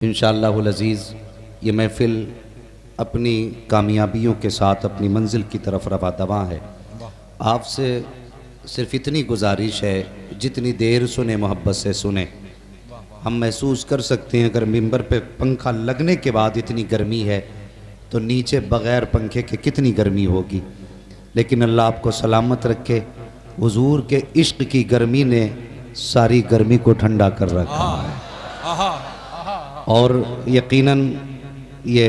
इंशाअल्लाहुल अज़ीज़ ये महफ़िल अपनी कामयाबियों के साथ अपनी मंजिल की तरफ रवा दवा है। आपसे सिर्फ़ इतनी गुजारिश है, जितनी देर सुने मोहब्बत से सुने। हम महसूस कर सकते हैं अगर मिंबर पे पंखा लगने के बाद इतनी गर्मी है तो नीचे बग़ैर पंखे के कितनी गर्मी होगी। लेकिन अल्लाह आपको सलामत रखे। हुजूर के इश्क़ की गर्मी ने सारी गर्मी को ठंडा कर रखा है और यकीनन ये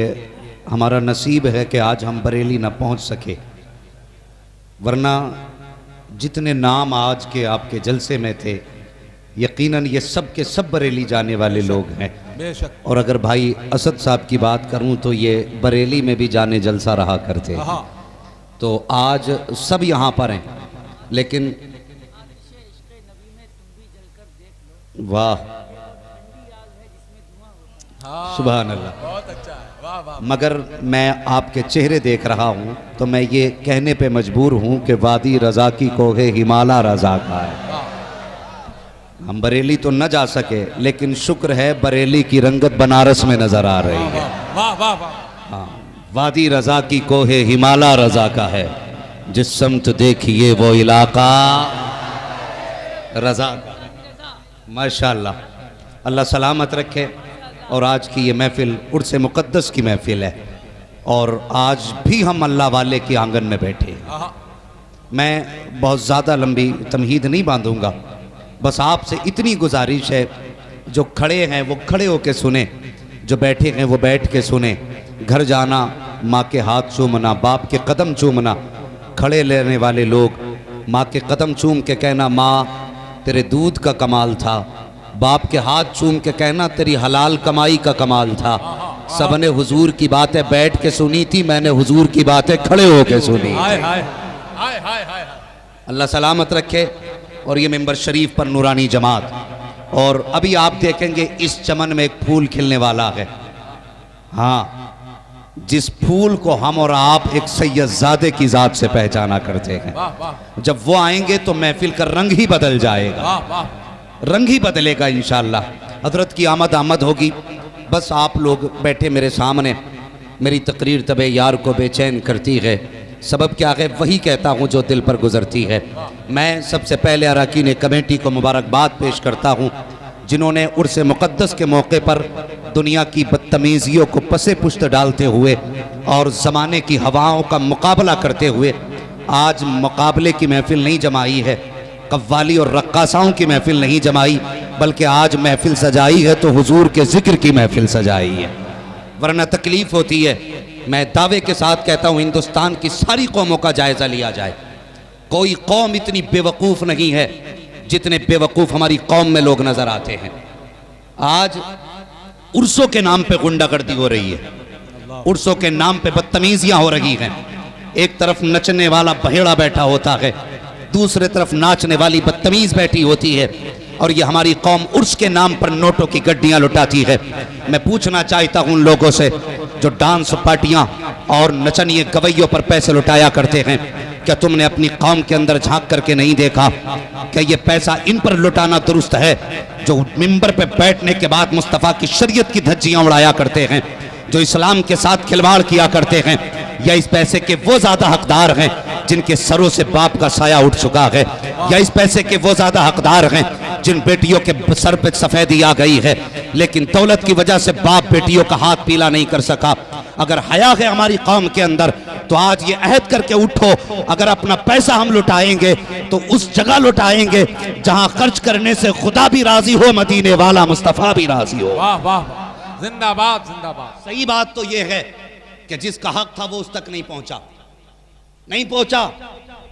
हमारा नसीब है कि आज हम बरेली ना पहुंच सके, वरना जितने नाम आज के आपके जलसे में थे यकीनन ये सब के सब बरेली जाने वाले लोग हैं। और अगर भाई असद साहब की बात करूं तो ये बरेली में भी जाने जलसा रहा करते हैं, तो आज सब यहाँ पर हैं। लेकिन वाह सुभान अल्लाह, बहुत अच्छा है, वाह वाह। मगर मैं आपके चेहरे देख रहा हूँ तो मैं ये कहने पे मजबूर हूँ कि वादी रज़ा की कोहे हिमाला रज़ा का है। हम बरेली तो न जा सके लेकिन शुक्र है बरेली की रंगत बनारस में नजर आ रही है। वाह वाह वाह। हाँ, वादी रज़ा की कोहे हिमाला रज़ा का है, जिस समत देखिए वो इलाका रज़ा का। माशाअल्लाह, अल्लाह सलामत रखे। और आज की ये महफ़िल उर्स मुक़द्दस की महफ़िल है और आज भी हम अल्लाह वाले के आंगन में बैठे हैं। मैं बहुत ज़्यादा लंबी तमहीद नहीं बांधूंगा, बस आपसे इतनी गुजारिश है, जो खड़े हैं वो खड़े होकर सुने, जो बैठे हैं वो बैठ के सुने। घर जाना, माँ के हाथ चूमना, बाप के कदम चूमना। खड़े लेने वाले लोग माँ के कदम चूम के कहना माँ तेरे दूध का कमाल था, बाप के हाथ चूम के कहना तेरी हलाल कमाई का कमाल था। सबने हुजूर की बातें बैठ के सुनी थी, मैंने हुजूर की बातें खड़े होके सुनी। अल्लाह सलामत रखे। और ये मेंबर शरीफ पर नूरानी जमात। और अभी आप देखेंगे इस चमन में एक फूल खिलने वाला है। हाँ, जिस फूल को हम और आप एक सैयदजादे की जात से पहचाना करते हैं, जब वो आएंगे तो महफिल का रंग ही बदल जाएगा, रंग ही बदलेगा इंशाअल्लाह। हजरत की आमद होगी। बस आप लोग बैठे मेरे सामने, मेरी तकरीर तबे यार को बेचैन करती है। सबब क्या है? वही कहता हूँ जो दिल पर गुजरती है। मैं सबसे पहले अरकान कमेटी को मुबारकबाद पेश करता हूँ, जिन्होंने उर्स मुक़द्दस के मौके पर दुनिया की बदतमीज़ियों को पसे पुश्त डालते हुए और ज़माने की हवाओं का मुकाबला करते हुए आज मुकाबले की महफिल नहीं जमाई है, कव्वाली और रक्कासाओं की महफिल नहीं जमाई, बल्कि आज महफिल सजाई है तो हुजूर के जिक्र की महफिल सजाई है। वरना तकलीफ़ होती है। मैं दावे के साथ कहता हूँ हिंदुस्तान की सारी कौमों का जायज़ा लिया जाए, कोई कौम इतनी बेवकूफ़ नहीं है जितने बेवकूफ़ हमारी कौम में लोग नज़र आते हैं। आज उर्सों के नाम पे गुंडागर्दी हो रही है, उर्सों के नाम पे बदतमीज़ियाँ हो रही हैं। एक तरफ नचने वाला बहेड़ा बैठा होता है, दूसरे तरफ नाचने वाली बदतमीज़ बैठी होती है, और ये हमारी कौम उर्स के नाम पर नोटों की गड्डियाँ लुटाती है। मैं पूछना चाहता हूँ उन लोगों से जो डांस पार्टियाँ और नचनिए गवैयों पर पैसे लुटाया करते हैं, क्या तुमने अपनी कौम के अंदर झांक करके नहीं देखा क्या ये पैसा इन पर लुटाना दुरुस्त है जो मिंबर पे बैठने के बाद मुस्तफ़ा की शरीयत की धज्जियाँ उड़ाया करते हैं, जो इस्लाम के साथ खिलवाड़ किया करते हैं? या इस पैसे के वो ज़्यादा हकदार हैं जिनके सरों से बाप का साया उठ चुका है? या इस पैसे के वो ज़्यादा हकदार हैं जिन बेटियों के सर पे सफ़ेदी आ गई है लेकिन दौलत की वजह से बाप बेटियों का हाथ पीला नहीं कर सका? अगर हया है हमारी कौम के अंदर तो आज ये अहद करके उठो, अगर अपना पैसा हम लुटाएंगे तो उस जगह लुटाएंगे जहां खर्च करने से खुदा भी राजी हो, मदीने वाला मुस्तफ़ा भी राजी हो। वाह वाह, जिंदाबाद जिंदाबाद। सही बात तो ये है कि जिसका हक था वो उस तक नहीं पहुंचा।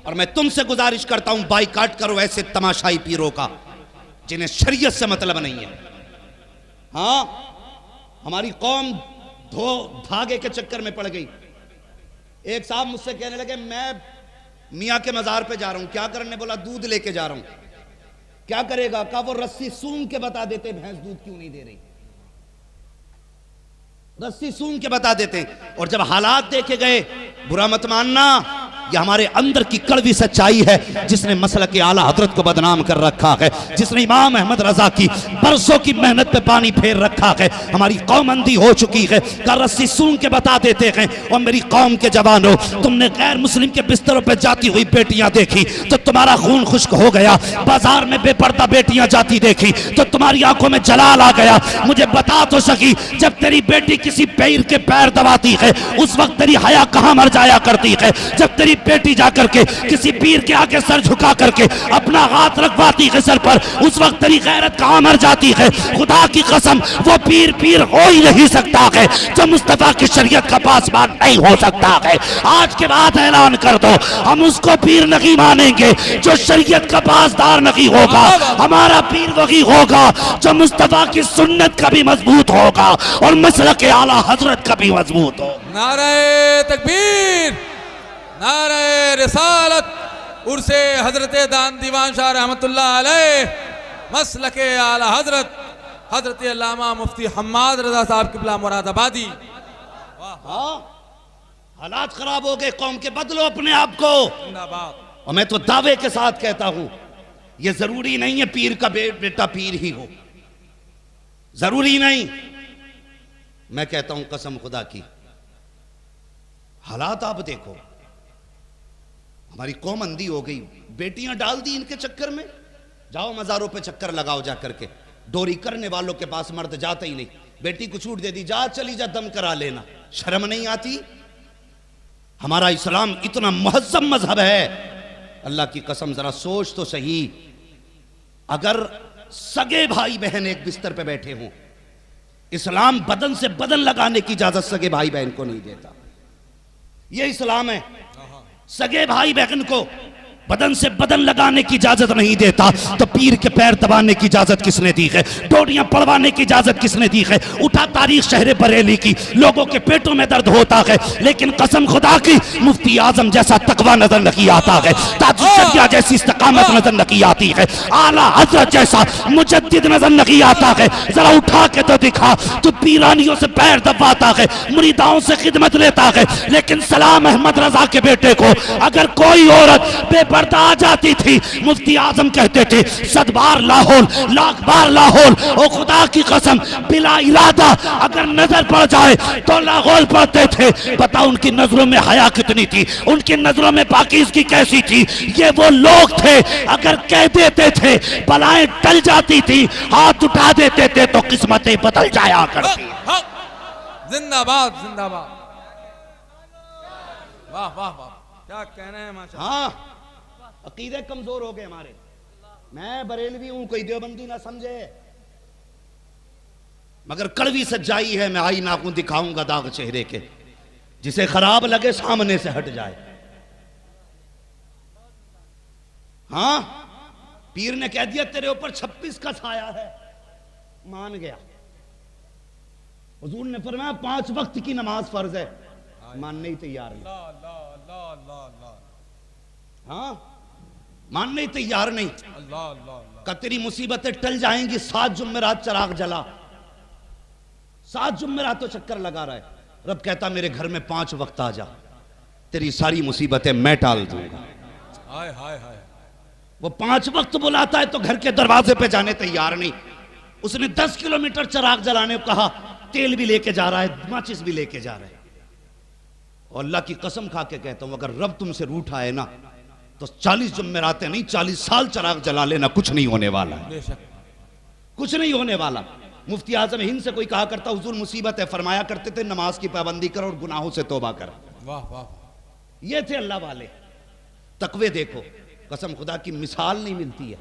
और मैं तुमसे गुजारिश करता हूं बाइकाट करो ऐसे तमाशाई पीरों का जिन्हें शरीयत से मतलब नहीं है। हाँ, हमारी कौम धागे के चक्कर में पड़ गई। एक साहब मुझसे कहने लगे मैं मियाँ के मजार पे जा रहा हूं, क्या करने? बोला दूध लेके जा रहा हूं। क्या करेगा? कहा वो रस्सी सूंघ के बता देते भैंस दूध क्यों नहीं दे रही, रस्सी सूंघ के बता देते। और जब हालात देखे गए, बुरा मत मानना, ये हमारे अंदर की कड़वी सच्चाई है जिसने मसलक आला हजरत को बदनाम कर रखा है, जिसने इमाम अहमद रजा की बरसों की मेहनत पे पानी फेर रखा है। हमारी कौम अंधी हो चुकी है, का रस्सी सूंघ के बता देते हैं और मेरी कौम के जवानों, तुमने गैर मुस्लिम के बिस्तरों पे जाती हुई बेटियां देखी तो तुम्हारा खून खुश्क हो गया, बाजार में बेपर्दा बेटियां जाती देखी तो तुम्हारी आंखों में जलाल आ गया। मुझे बता तो सकी, जब तेरी बेटी किसी पीर के पैर दबाती है उस वक्त तेरी हया कहां मर जाया करती है? जब तेरी बेटी जाकर के किसी पीर के आगे सर झुका करके अपना हाथ रखवाती है सर पर, उस वक्त तेरी गैरत कहां मर जाती है? खुदा की कसम, वो पीर पीर हो ही नहीं सकता है जो मुस्तफा की शरीयत का पासबान नहीं हो सकता है। आज के बाद ऐलान कर दो, हम उसको पीर नहीं मानेंगे जो शरीयत का पासदार नहीं होगा। हमारा पीर वही होगा जो मुस्तफा की सुन्नत का भी मजबूत होगा और मसलक आला हजरत का भी मजबूत हो। नारे तकबीर, नारे रिसालत, उर्से हजरत दान दीवान शाह रहमतुल्लाह अलैह, मसलके आला हजरत हजरत अल्लामा मुफ्ती हम्माद रजा साहब किबला मुरादाबादी। हालात खराब हो गए कौम के, बदलो अपने आप को। और मैं तो दावे के साथ कहता हूं, यह जरूरी नहीं है पीर का बेटा पीर ही हो, जरूरी नहीं। मैं कहता हूं कसम खुदा की, हालात आप देखो, हमारी कौम अंधी हो गई, बेटियां डाल दी इनके चक्कर में। जाओ मजारों पे चक्कर लगाओ जाकर के, डोरी करने वालों के पास मर्द जाते ही नहीं। बेटी को छूट दे दी, जा चली जा दम करा लेना, शर्म नहीं आती? हमारा इस्लाम इतना मुहज्जम मजहब है, अल्लाह की कसम जरा सोच तो सही। अगर सगे भाई बहन एक बिस्तर पे बैठे हों, इस्लाम बदन से बदन लगाने की इजाजत सगे भाई बहन को नहीं देता। यह इस्लाम है, सगे भाई बहन को बदन से बदन लगाने की इजाजत नहीं देता। तो पीर के पैर दबाने की इजाजत किसने दी है? डोरियां पड़वाने की इजाजत किसने दी है? उठा तारीख शहर बरेली की, लोगों के पेटों में दर्द होता है, लेकिन कसम खुदा की मुफ्ती आजम जैसा तकवा नजर नहीं आता है, ताजुशरिया जैसी इस्तकामत नजर नहीं आती है, आला हजरत जैसा मुजद्दिद नजर नहीं आता है। जरा उठा के तो दिखा, तू पीरानियों से पैर दबाता है, मुरीदाओं से खिदमत लेता है, लेकिन सलाम अहमद रजा के बेटे को अगर कोई औरत बेपर्दा आ जाती थी, मुफ्ती आजम कहते थे 100 बार लाहौल, लाख बार लाहौल। ओ खुदा की कसम, बिला इरादा अगर नजर पड़ जाए तो लाहौल पड़ते थे। पता उनकी नजरों में हया कितनी थी, उनकी नजरों में पाकीज़गी कैसी थी। ये वो लोग थे, अगर कह देते थे बलाएं टल जाती थी, हाथ उठा देते थे तो किस्मतें बदल जाया करती। जिंदाबाद जिंदाबाद, वाह वाह वाह, क्या कहना है माशाअल्लाह। हाँ, अकीदे कमजोर हो गए हमारे। मैं बरेलवी हूं, कोई देवबंदी ना समझे, मगर कड़वी सच्चाई है। मैं आई नाखून दिखाऊंगा दाग चेहरे के, जिसे खराब लगे सामने से हट जाए। हाँ, पीर ने कह दिया तेरे ऊपर 26 का साया है, मान गया। हुजूर ने फरमाया 5 वक्त की नमाज फर्ज है, मानने ही तैयार नहीं। हाँ, मानने ही तैयार नहीं। का तेरी मुसीबतें टल जाएंगी, 7 जुम्मेरात चराग जला, 7 जुम्मेरात तो चक्कर लगा रहा है। रब कहता मेरे घर में 5 वक्त आ जा, तेरी सारी मुसीबतें मैं टाल दूंगा। हाय हाय हाय, वो 5 वक्त बुलाता है तो घर के दरवाजे पे जाने तैयार नहीं। उसने 10 किलोमीटर चराग जलाने को कहा, तेल भी लेके जा रहा है, माचिस भी लेके जा रहा है। और अल्लाह की कसम खा के कहता हूं, अगर रब तुमसे रूठा है ना तो 40 जुम्मेरातें नहीं, 40 साल चराग जला लेना, कुछ नहीं होने वाला, कुछ नहीं होने वाला। मुफ्ती आजम हिंद से कोई कहा करता हुजूर मुसीबत है, फरमाया करते थे नमाज की पाबंदी कर और गुनाहों से तौबा कर। वाह वाह, ये थे अल्लाह वाले। तकवे देखो, कसम खुदा की मिसाल नहीं मिलती है।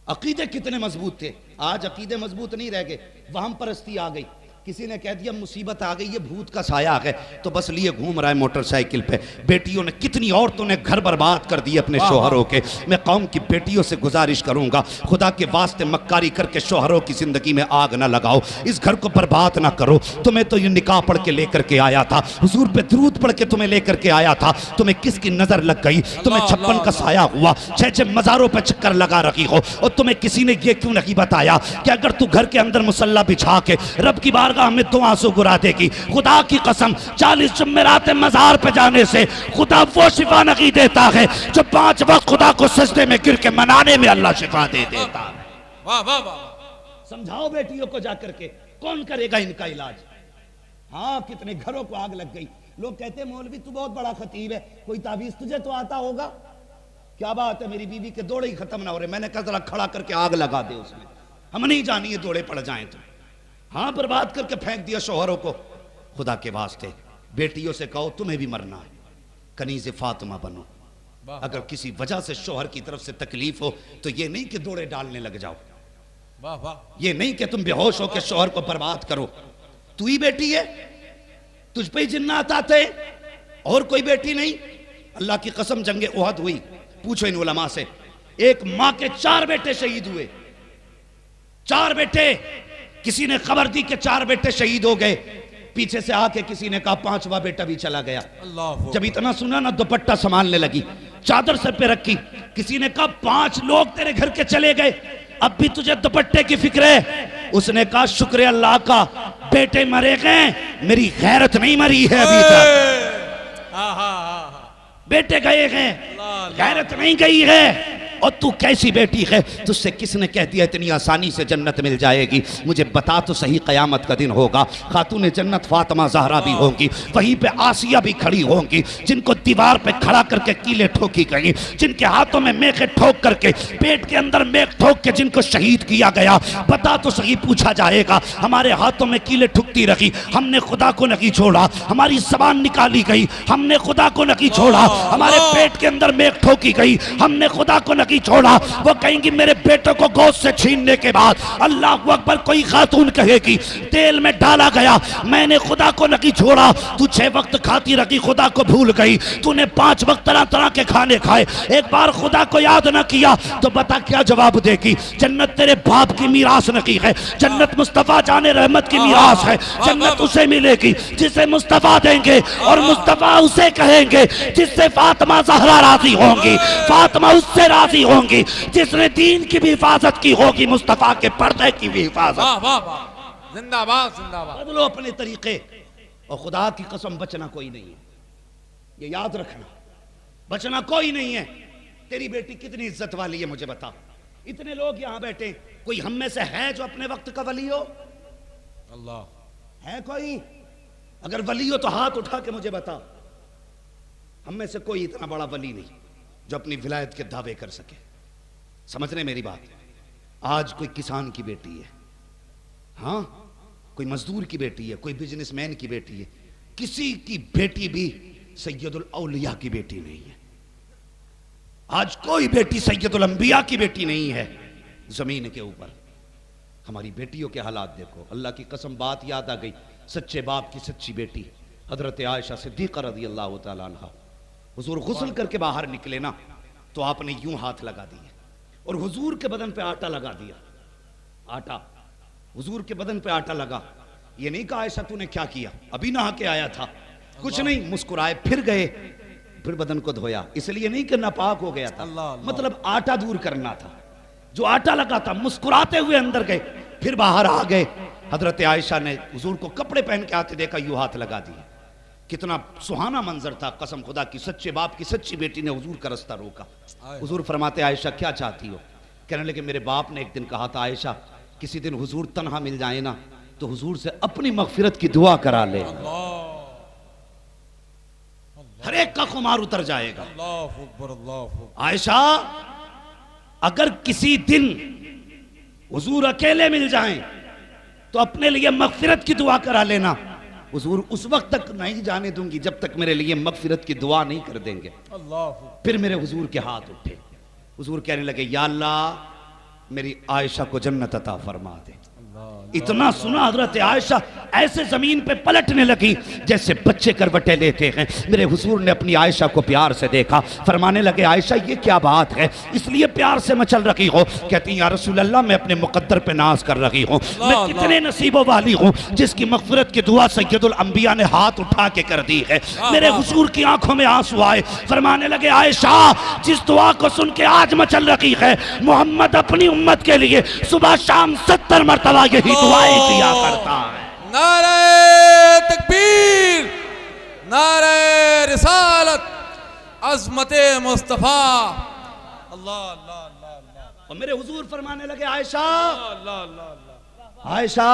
अकीदे कितने मजबूत थे, आज अकीदे मजबूत नहीं रह गए, वहम परस्ती आ गई। किसी ने कह दिया मुसीबत आ गई, ये भूत का साया है, तो बस लिए घूम रहा है मोटरसाइकिल पे। बेटियों ने, कितनी औरतों ने घर बर्बाद कर दिए अपने शोहरों के। मैं कौम की बेटियों से गुजारिश करूंगा, खुदा के वास्ते मक्कारी करके शोहरों की जिंदगी में आग ना लगाओ, इस घर को बर्बाद ना करो। तुम्हें तो ये निकाह पढ़ के लेकर के आया था, हुजूर पे दरूद पढ़ के तुम्हें लेकर के आया था, तुम्हें किसकी नजर लग गई? तुम्हें 56 का साया हुआ, 6 मजारों पर चक्कर लगा रखी हो, और तुम्हें किसी ने ये क्यों नहीं बताया कि अगर तू घर के अंदर मुसल्ला बिछा के रब की बार बारगाह में दो आंसू गिरा देगी। खुदा की कसम 40 जुम्मेरात मज़ार पे जाने से खुदा वो शिफा नहीं देता है जो 5 वक्त खुदा को सजदे में गिर के मनाने में अल्लाह शिफा दे देता है। वाह वाह वाह। समझाओ बेटियों को जाकर के, कौन करेगा इनका इलाज? हाँ, कितने घरों को आग लग गई। लोग कहते हैं मौलवी तू बहुत बड़ा खतीब है, कोई ताबीज तुझे तो आता होगा। क्या बात है, मेरी बीवी के दौड़े ही खत्म ना हो रहे। मैंने कहा जरा खड़ा करके आग लगा दे उसमें, हम नहीं जानी ये दौड़े पड़ जाएं तो। हाँ, बर्बाद करके फेंक दिया शोहरों को। खुदा के वास्ते बेटियों से कहो तुम्हें भी मरना है, कनीज़े फातिमा बनो। अगर किसी वजह से शोहर की तरफ से तकलीफ हो तो ये नहीं कि दौड़े डालने लग जाओ, वाह वाह। ये नहीं कि तुम बेहोश हो के शोहर को बर्बाद करो। तू ही बेटी है, तुझ पे ही जिन्नात आते हैं, और कोई बेटी नहीं। अल्लाह की कसम जंगे उहद हुई, पूछो इन उलमा से, एक मां के 4 बेटे शहीद हुए। 4 बेटे, किसी ने खबर दी कि 4 बेटे शहीद हो गए। पीछे से आके किसी ने कहा 5वां बेटा भी चला गया। जब इतना सुना ना, दुपट्टा संभालने लगी, चादर सर पे रखी। किसी ने कहा 5 लोग तेरे घर के चले गए, अब भी तुझे दुपट्टे की फिक्र है? उसने कहा शुक्र अल्लाह का, बेटे मरे गए, मेरी गैरत नहीं मरी है अभी तक। बेटे गए हैं, गैरत नहीं गई है। और तू कैसी बेटी है, तुझसे किसने कह दिया इतनी आसानी से जन्नत मिल जाएगी? मुझे बता तो सही, कयामत का दिन होगा, खातून जन्नत फातिमा ज़हरा भी होंगी, वहीं पे आसिया भी खड़ी होंगी, जिनको दीवार पे खड़ा करके कीले ठोकी गई, जिनके हाथों में मेखे ठोक करके, पेट के अंदर मेख ठोक के जिनको शहीद किया गया। बता तो सही, पूछा जाएगा हमारे हाथों में कीले ठुकती रही, हमने खुदा को नहीं छोड़ा, हमारी ज़बान निकाली गई, हमने खुदा को नहीं छोड़ा, हमारे पेट के अंदर मेख ठोकी गई, हमने खुदा को नहीं छोड़ा। वो कहेंगी मेरे बेटे को गोद से छीनने के बाद अल्लाह अकबर, कोई खातून कहेगी तेल में डाला गया, मैंने खुदा को नहीं छोड़ा। तू 6 वक्त खाती रखी, खुदा को भूल गई। तूने 5 वक्त तरह तरह के खाने खाए, एक बार खुदा को याद न किया, तो बता क्या जवाब देगी? जन्नत तेरे बाप की मीरास नहीं है, जन्नत मुस्तफा जाने रहमत की मीरास है। जन्नत उसे मिलेगी जिसे मुस्तफा देंगे, और मुस्तफा उसे कहेंगे जिससे फातिमा ज़हरा राजी होंगी, फातिमा उससे राजी होंगी जिसने दीन की भी हिफाजत की होगी, मुस्तफा के पर्दे की भी हिफाजत। वाह वाह वाह, जिंदाबाद जिंदाबाद। बदलो अपने तरीके, और खुदा की कसम बचना कोई नहीं है, ये याद रखना, बचना कोई नहीं है। तेरी बेटी कितनी इज्जत वाली है मुझे बता। इतने लोग यहां बैठे, कोई हम में से है जो अपने वक्त का वली हो? अल्लाह है कोई? अगर वली हो तो हाथ उठा के मुझे बता। हम में से कोई इतना बड़ा वली नहीं जो अपनी विलायत के दावे कर सके। समझ रहे मेरी बात? आज कोई किसान की बेटी है, हाँ, कोई मजदूर की बेटी है, कोई बिजनेसमैन की बेटी है, किसी की बेटी भी सैयदुल औलिया की बेटी नहीं है। आज कोई बेटी सैयदुल अंबिया की बेटी नहीं है जमीन के ऊपर। हमारी बेटियों के हालात देखो, अल्लाह की कसम बात याद आ गई। सच्चे बाप की सच्ची बेटी हजरत आयशा सिद्दीक़ा रज़ी अल्लाह तआला अन्हा, हुजूर गुस्ल करके बाहर निकले ना, तो आपने यूं हाथ लगा दिए और हुजूर के बदन पे आटा लगा दिया। आटा, हुजूर के बदन पे आटा लगा। ये नहीं कहा आयशा तूने क्या किया, अभी नहा के आया था, कुछ नहीं, मुस्कुराए, फिर गए, फिर बदन को धोया। इसलिए नहीं कि नापाक हो गया था, मतलब आटा दूर करना था। जो आटा लगा था, मुस्कुराते हुए अंदर गए, फिर बाहर आ गए। हजरत आयशा ने हुजूर को कपड़े पहन के आते देखा, यूं हाथ लगा दिए। कितना सुहाना मंजर था, कसम खुदा की, सच्चे बाप की सच्ची बेटी ने हुजूर का रास्ता रोका। हुजूर फरमाते आयशा क्या चाहती हो? कहने लगे मेरे बाप ने एक दिन कहा था आयशा किसी दिन हुजूर तन्हा मिल जाए ना तो हुजूर से अपनी मगफिरत की दुआ करा ले, हर एक का खुमार उतर जाएगा। आयशा अगर किसी दिन हुजूर अकेले मिल जाएं तो अपने लिए मगफिरत की दुआ करा लेना। हुजूर उस वक्त तक नहीं जाने दूंगी जब तक मेरे लिए मगफिरत की दुआ नहीं कर देंगे। फिर मेरे हुजूर के हाथ उठे, हुजूर कहने लगे या अल्लाह मेरी आयशा को जन्नत अता फरमा दे। इतना सुना हजरत आयशा ऐसे जमीन पे पलटने लगी जैसे बच्चे करवटे लेते हैं। मेरे हुजूर ने अपनी आयशा को प्यार से देखा, फरमाने लगे आयशा ये क्या बात है, इसलिए प्यार से मचल रही हो? कहती या रसूल अल्लाह मैं अपने मुकद्दर पे नाज कर रही हूँ, मैं कितने नसीबों वाली हूँ जिसकी मगफिरत की दुआ सैयदुल अंबिया ने हाथ उठा के कर दी है। मेरे हुजूर की आंखों में आंसू आए, फरमाने लगे आयशा जिस दुआ को सुन के आज मचल रही है, मोहम्मद अपनी उम्मत के लिए सुबह शाम 70 मरतबा यही दुआएं किया करता है। नारे तकबीर, नारे रिसालत, अज़मते मुस्तफ़ा। अल्लाह अल्लाह अल्लाह अल्लाह। और मेरे हुजूर फरमाने लगे आयशा, अल्लाह अल्लाह अल्लाह, आयशा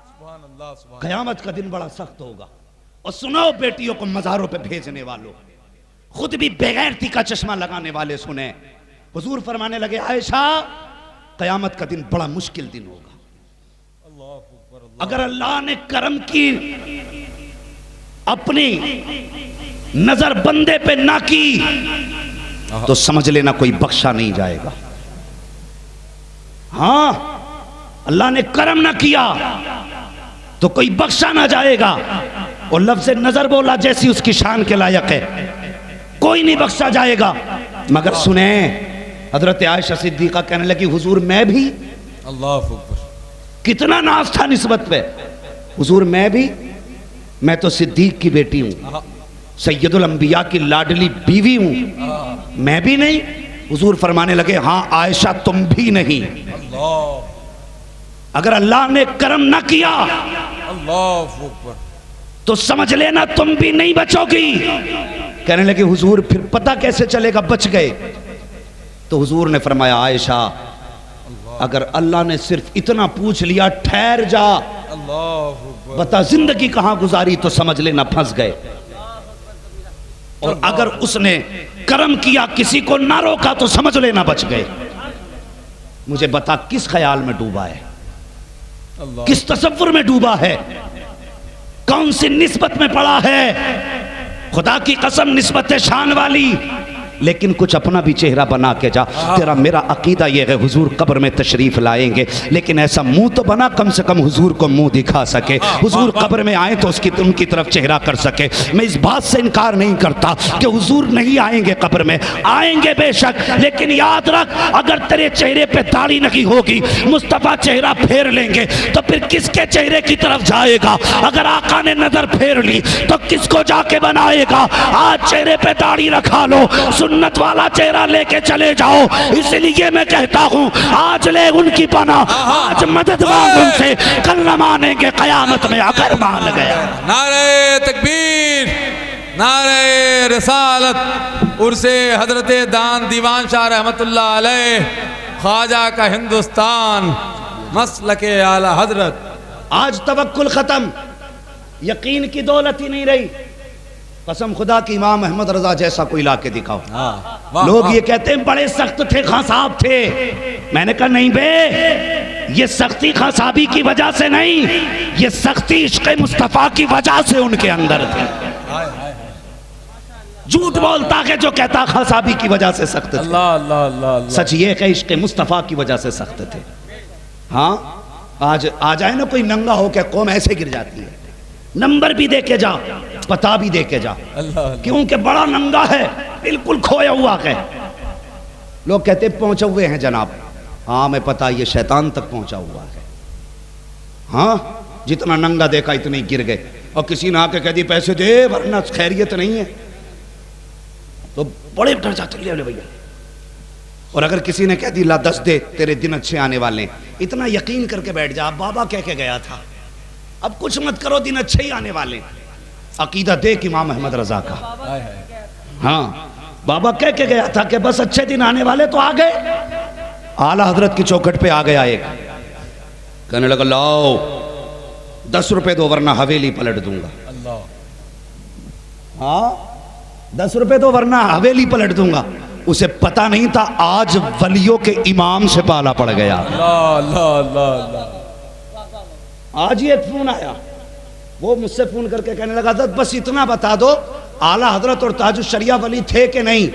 सुभान अल्लाह सुभान। कयामत का दिन बड़ा सख्त होगा। और सुनो बेटियों को मज़ारों पे भेजने वालों, खुद भी बेगैरती का चश्मा लगाने वाले सुने। हुजूर फरमाने लगे आयशा, कयामत का दिन बड़ा मुश्किल दिन होगा। अगर अल्लाह ने करम की अपनी नजर बंदे पे ना की तो समझ लेना कोई बख्शा नहीं जाएगा। हाँ, अल्लाह ने करम ना किया तो कोई बख्शा ना जाएगा। और लफ्ज़ नजर बोला जैसी उसकी शान के लायक है, कोई नहीं बख्शा जाएगा। मगर सुने, हजरत आयशा सिद्दीक़ा कहने लगी हुजूर मैं भी, अल्लाह अकबर, कितना नाज था निस्बत पे। हुजूर मैं तो सिद्दीक की बेटी हूं, सैयदुल अंबिया की लाडली बीवी हूं, मैं भी नहीं। हुजूर फरमाने लगे हाँ आयशा तुम भी नहीं। अगर अल्लाह ने करम ना किया अल्लाह अकबर तो समझ लेना तुम भी नहीं बचोगी। कहने लगे हुजूर फिर पता कैसे चलेगा बच गए? तो हुजूर ने फरमाया आयशा, अगर अल्लाह ने सिर्फ इतना पूछ लिया ठहर जा, बता जिंदगी कहां गुजारी, तो समझ लेना फंस गए। और अगर उसने करम किया किसी को ना रोका तो समझ लेना बच गए। मुझे बता किस ख्याल में डूबा है, किस तसव्वुर में डूबा है, कौन सी निस्बत में पड़ा है? खुदा की कसम निस्बत शान वाली, लेकिन कुछ अपना भी चेहरा बना के जा। तेरा मेरा अकीदा ये है हुजूर कब्र में तशरीफ लाएंगे, लेकिन ऐसा मुंह तो बना कम से कम हुजूर को मुंह दिखा सके। हुजूर कब्र में आए तो उनकी तरफ चेहरा कर सके। मैं इस बात से इनकार नहीं करता कि हुजूर नहीं आएंगे, कब्र में आएंगे बेशक, लेकिन याद रख अगर तेरे चेहरे पे दाढ़ी नहीं होगी, मुस्तफ़ा चेहरा फेर लेंगे तो फिर किसके चेहरे की तरफ जाएगा? अगर आका ने नजर फेर ली तो किसको जाके बनाएगा? आज चेहरे पे दाढ़ी रखा लो, सुन्नत वाला चेहरा लेके चले जाओ। इसलिए मैं कहता हूँ आज ले उनकी पना, आज मदद मांग उनसे, कल न मानेंगे कयामत में अगर मान गया। नारे तकबीर, नारे रिसालत, उर्से हजरत दान दीवान शाह रहमतुल्लाह अलैह, ख्वाजा का हिंदुस्तान, मसलके आला हजरत। आज तवक्कुल खत्म, यकीन की दौलत ही नहीं रही। कसम खुदा की इमाम अहमद रजा जैसा कोई ला के दिखाओ। लोग ये कहते हैं बड़े सख्त थे, खां साहब थे। मैंने कहा नहीं बे, ये सख्ती खां साहबी की वजह से नहीं, ये सख्ती इश्क़ मुस्तफ़ा की वजह से उनके अंदर थी। झूठ बोलता है जो कहता खां साहबी की वजह से सख्त थे। अल्लाह अल्लाह अल्लाह, सच ये है इश्क़ मुस्तफ़ा की वजह से सख्त थे। हाँ, आज आ जाए ना कोई नंगा हो के कौम ऐसे गिर जाती है। नंबर भी दे के जा, पता भी दे के जा, क्योंकि बड़ा नंगा है, बिल्कुल खोया हुआ है। लोग कहते पहुंचे हुए हैं जनाब। हाँ मैं पता, ये शैतान तक पहुंचा हुआ है। हाँ, जितना नंगा देखा इतने गिर गए। और किसी ने आके कह दी पैसे दे वरना खैरियत नहीं है, तो बड़े डर जाते ले भैया। और अगर किसी ने कह दी ला 10 दे, तेरे दिन अच्छे आने वाले, इतना यकीन करके बैठ जा। बाबा कह के गया था, अब कुछ मत करो, दिन अच्छे ही आने वाले। अकीदा देख इमाम अहमद रजा का। हाँ, बाबा कह के गया था कि बस अच्छे दिन आने वाले, तो आ गए। आला हजरत की चौखट पे आ गया एक, कहने लगा लाओ 10 रुपए दो वरना हवेली पलट दूंगा। हाँ, 10 रुपए दो वरना हवेली पलट दूंगा। उसे पता नहीं था आज वलियों के इमाम से पाला पड़ गया। आज ही एक फोन आया, वो मुझसे फोन करके कहने लगा था बस इतना बता दो आला हजरत और ताजुश शरिया वली थे कि नहीं।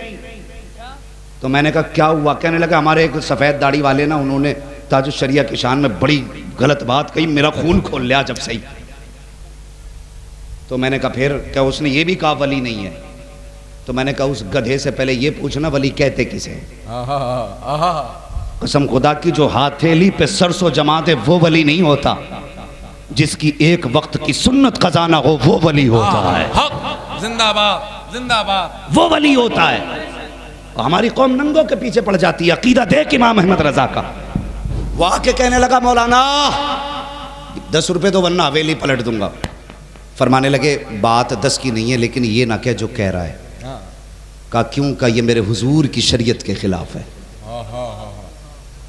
तो मैंने कहा क्या हुआ? कहने लगा हमारे एक सफ़ेद दाढ़ी वाले ना, उन्होंने ताजुश शरिया की शान में बड़ी गलत बात कही, मेरा खून खोल लिया जब सही। तो मैंने कहा फिर क्या उसने ये भी कहा वली नहीं है? तो मैंने कहा उस गधे से पहले ये पूछना वली कहते किसे? कसम खुदा की जो हथेली पे सरसों जमा दे वो वली नहीं होता, जिसकी एक वक्त की सुन्नत खजाना हो वो वली होता है। जिंदाबाद जिंदाबाद, वो वली होता है। हमारी कौम नंगों के पीछे पड़ जाती है। अकीदा देख इमाम अहमद रजा का। वो आके कहने लगा मौलाना 10 रुपये तो वरना हवेली पलट दूंगा। फरमाने लगे बात 10 की नहीं है, लेकिन ये ना कह जो कह रहा है। कहा क्यों? का ये मेरे हुजूर की शरीयत के खिलाफ है।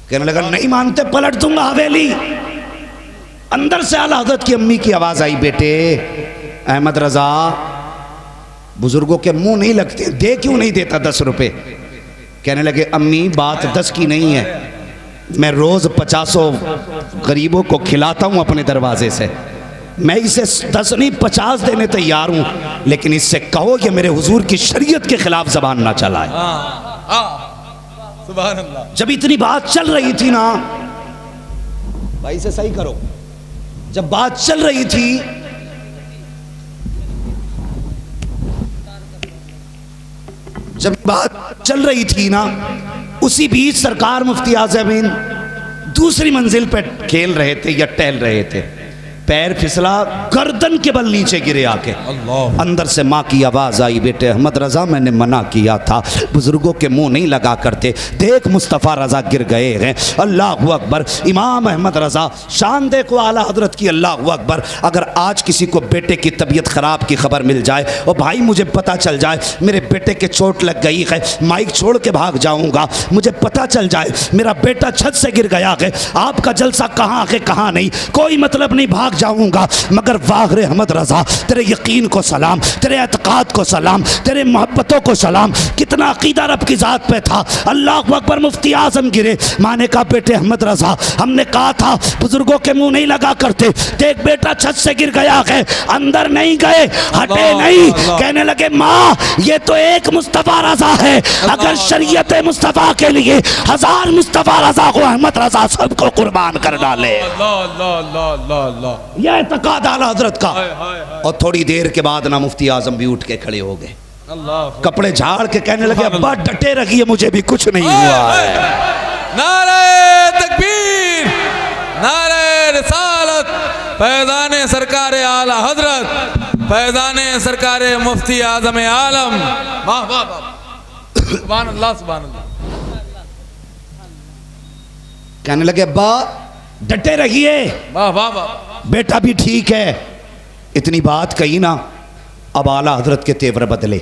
कहने लगा नहीं मानते पलट दूंगा हवेली। अंदर से आला हज़रत की अम्मी की आवाज आई, बेटे अहमद रजा बुजुर्गों के मुंह नहीं लगते, दे क्यों नहीं देता 10 रुपये? कहने लगे अम्मी बात 10 की नहीं है, मैं रोज 50 गरीबों को खिलाता हूं अपने दरवाजे से, मैं इसे 10 नहीं 50 देने तैयार हूं, लेकिन इससे कहो कि मेरे हुजूर की शरीयत के खिलाफ जबान ना चलाए। सुभान अल्लाह। जब इतनी बात चल रही थी ना, भाई से सही करो, जब बात चल रही थी ना, उसी बीच सरकार मुफ्ती आज़मीन दूसरी मंजिल पे खेल रहे थे या टहल रहे थे, पैर फिसला, गर्दन के बल नीचे गिरे आके। अंदर से माँ की आवाज़ आई, बेटे अहमद रज़ा मैंने मना किया था, बुजुर्गों के मुंह नहीं लगा करते, देख मुस्तफ़ा रज़ा गिर गए हैं। अल्लाह अकबर। इमाम अहमद रज़ा शान देखो आला हजरत की, अल्लाह अकबर। अगर आज किसी को बेटे की तबीयत ख़राब की खबर मिल जाए और भाई मुझे पता चल जाए मेरे बेटे के चोट लग गई है, माइक छोड़ के भाग जाऊँगा, मुझे पता चल जाए मेरा बेटा छत से गिर गया है, आपका जलसा कहाँ है कहाँ नहीं, कोई मतलब नहीं, भाग जाऊंगा। मगर वाह रे अहमद रज़ा, तेरे यकीन को सलाम, तेरे एतकाद को सलाम, तेरे मोहब्बतों को सलाम, कितना अकीदा रब की ज़ात पे था। अल्लाह अकबर। मुफ्ती आज़म गिरे। माँ ने कहा बेटे अहमद रज़ा हमने कहा था बुजुर्गों के मुंह नहीं लगा करते, देख बेटा छत से गिर गया है, अंदर नहीं गए, हटे नहीं। कहने लगे माँ ये तो एक मुस्तफ़ा रज़ा है, अगर शरीयत मुस्तफ़ा के लिए 1000 मुस्तफ़ा रज़ा को अहमद रज़ा सबको कुर्बान कर डाले। यह एतकाद आला हजरत का। और थोड़ी देर के बाद ना मुफ्ती आजम भी उठ के खड़े हो गए, कपड़े झाड़ के कहने लगे अब्बा डटे रखिए, मुझे भी कुछ नहीं हुआ है। नारे तकबीर, नारे रिसालत, फैज़ाने सरकारे आला हजरत, फैज़ाने सरकारे मुफ्ती आजम आलम। वाह वाह वाह, सुभान अल्लाह सुभान अल्लाह। कहने लगे अब्बा डटे रहिए, वाह वाह वाह, बेटा भी ठीक है। इतनी बात कही ना, अब आला हजरत के तेवर बदले,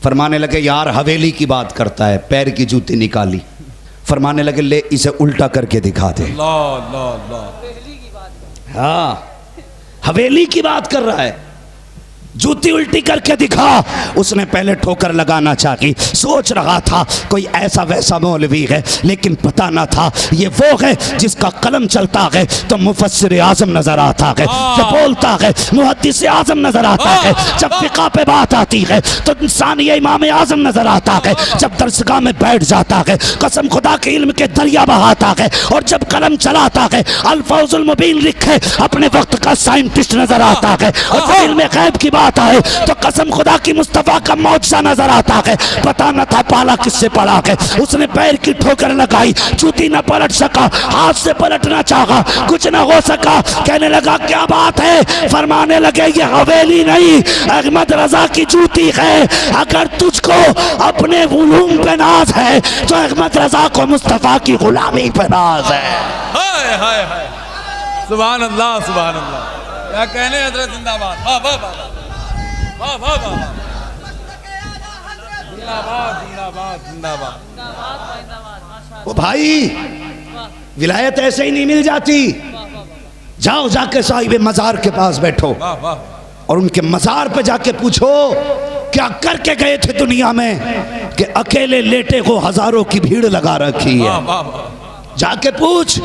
फरमाने लगे यार हवेली की बात करता है, पैर की जूती निकाली, फरमाने लगे ले इसे उल्टा करके दिखा दे। हाँ हवेली की बात कर रहा है, जूती उल्टी करके दिखा। उसने पहले ठोकर लगाना चाही, सोच रहा था कोई ऐसा वैसा मौलवी है, लेकिन पता ना था ये वो है जिसका कलम चलता है तो मुफस्सिर आज़म नजर आता है, जब बोलता है मुहद्दिस आज़म नजर आता है, जब फिक़ा पे बात आती है तो इंसान ये इमाम आज़म नजर आता है, जब दरसगाह में बैठ जाता है कसम खुदा के इल्म के दरिया बहाता है, और जब कलम चलाता है अल्फाज़ुल मुबीन लिखे अपने वक्त का साइंटिस्ट नजर आता है, और जब इल्म गैब की आता है तो कसम खुदा की मुस्तफा का मौजज़ा नजर आता है। पता न था पाला किससे पड़ा है, उसने पैर की ठोकर लगाई, जूती न पलट सका, हाथ से पलटना चाहा, कुछ न हो सका। कहने लगा क्या बात है? फरमाने लगे ये हवेली नहीं अहमद रज़ा की जूती है, अगर तुझको अपने उलूम पे नाज है तो अहमद रज़ा को मुस्तफा की गुलामी पे नाज है। हाय हाय हाय, सुभान अल्लाह सुभान अल्लाह, क्या कहने हजरत जिंदाबाद, वाह वाह वाह वाह वाह वाह, जिंदाबाद जिंदाबाद जिंदाबाद। ओ भाई विलायत ऐसे ही नहीं मिल जाती, जाओ जाके साहिब मजार के पास बैठो और उनके मजार पे जाके पूछो क्या करके गए थे दुनिया में कि अकेले लेटे को हजारों की भीड़ लगा रखी है। जाके पूछ,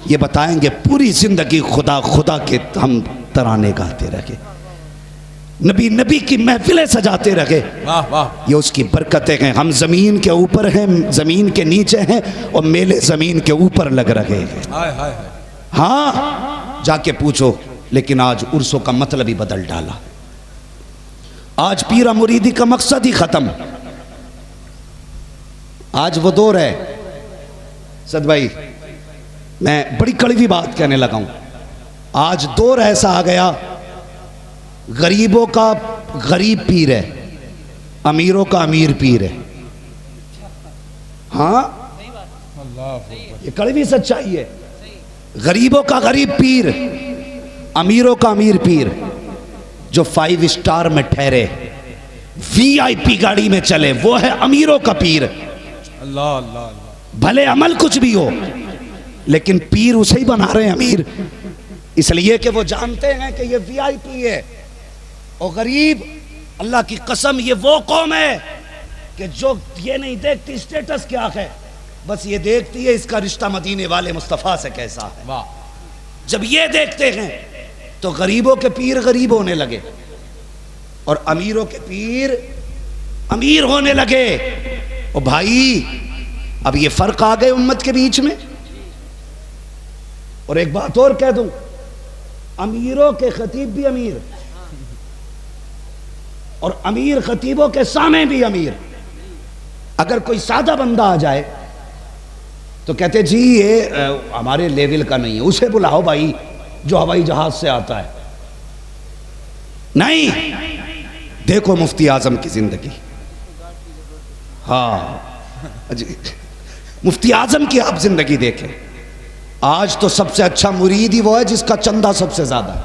ये बताएंगे पूरी जिंदगी खुदा खुदा के हम तराने गाते रहे, नबी नबी की महफिलें सजाते रहे। ये उसकी बरकतें हैं। हम जमीन के ऊपर हैं, जमीन के नीचे हैं, और मेले जमीन के ऊपर लग रहे हैं। हाँ जाके पूछो। लेकिन आज उर्सों का मतलब ही बदल डाला, आज पीरा मुरीदी का मकसद ही खत्म। आज वो दौर है सद भाई, मैं बड़ी कड़वी बात कहने लगा हूं, आज दौर ऐसा आ गया गरीबों का गरीब पीर है, अमीरों का अमीर पीर है। हाँ ये कड़वी सच्चाई है, गरीबों का गरीब पीर, अमीरों का अमीर पीर जो 5 स्टार में ठहरे, VIP गाड़ी में चले, वो है अमीरों का पीर। अल्लाह अल्लाह अल्लाह। भले अमल कुछ भी हो, लेकिन पीर उसे ही बना रहे हैं अमीर, इसलिए कि वो जानते हैं कि ये VIP है। और गरीब, अल्लाह की कसम, ये वो कौम है कि जो ये नहीं देखती स्टेटस क्या है, बस ये देखती है इसका रिश्ता मदीने वाले मुस्तफ़ा से कैसा है। वाह। जब ये देखते हैं तो गरीबों के पीर गरीब होने लगे और अमीरों के पीर अमीर होने लगे। और भाई, अब ये फर्क आ गए उम्मत के बीच में। और एक बात और कह दूं, अमीरों के खतीब भी अमीर और अमीर खतीबों के सामने भी अमीर। अगर कोई सादा बंदा आ जाए तो कहते जी ये हमारे लेवल का नहीं है, उसे बुलाओ भाई जो हवाई जहाज से आता है। नहीं, देखो मुफ्ती आजम की जिंदगी, हाँ जी, मुफ्ती आजम की आप जिंदगी देखें। आज तो सबसे अच्छा मुरीद ही वो है जिसका चंदा सबसे ज्यादा है।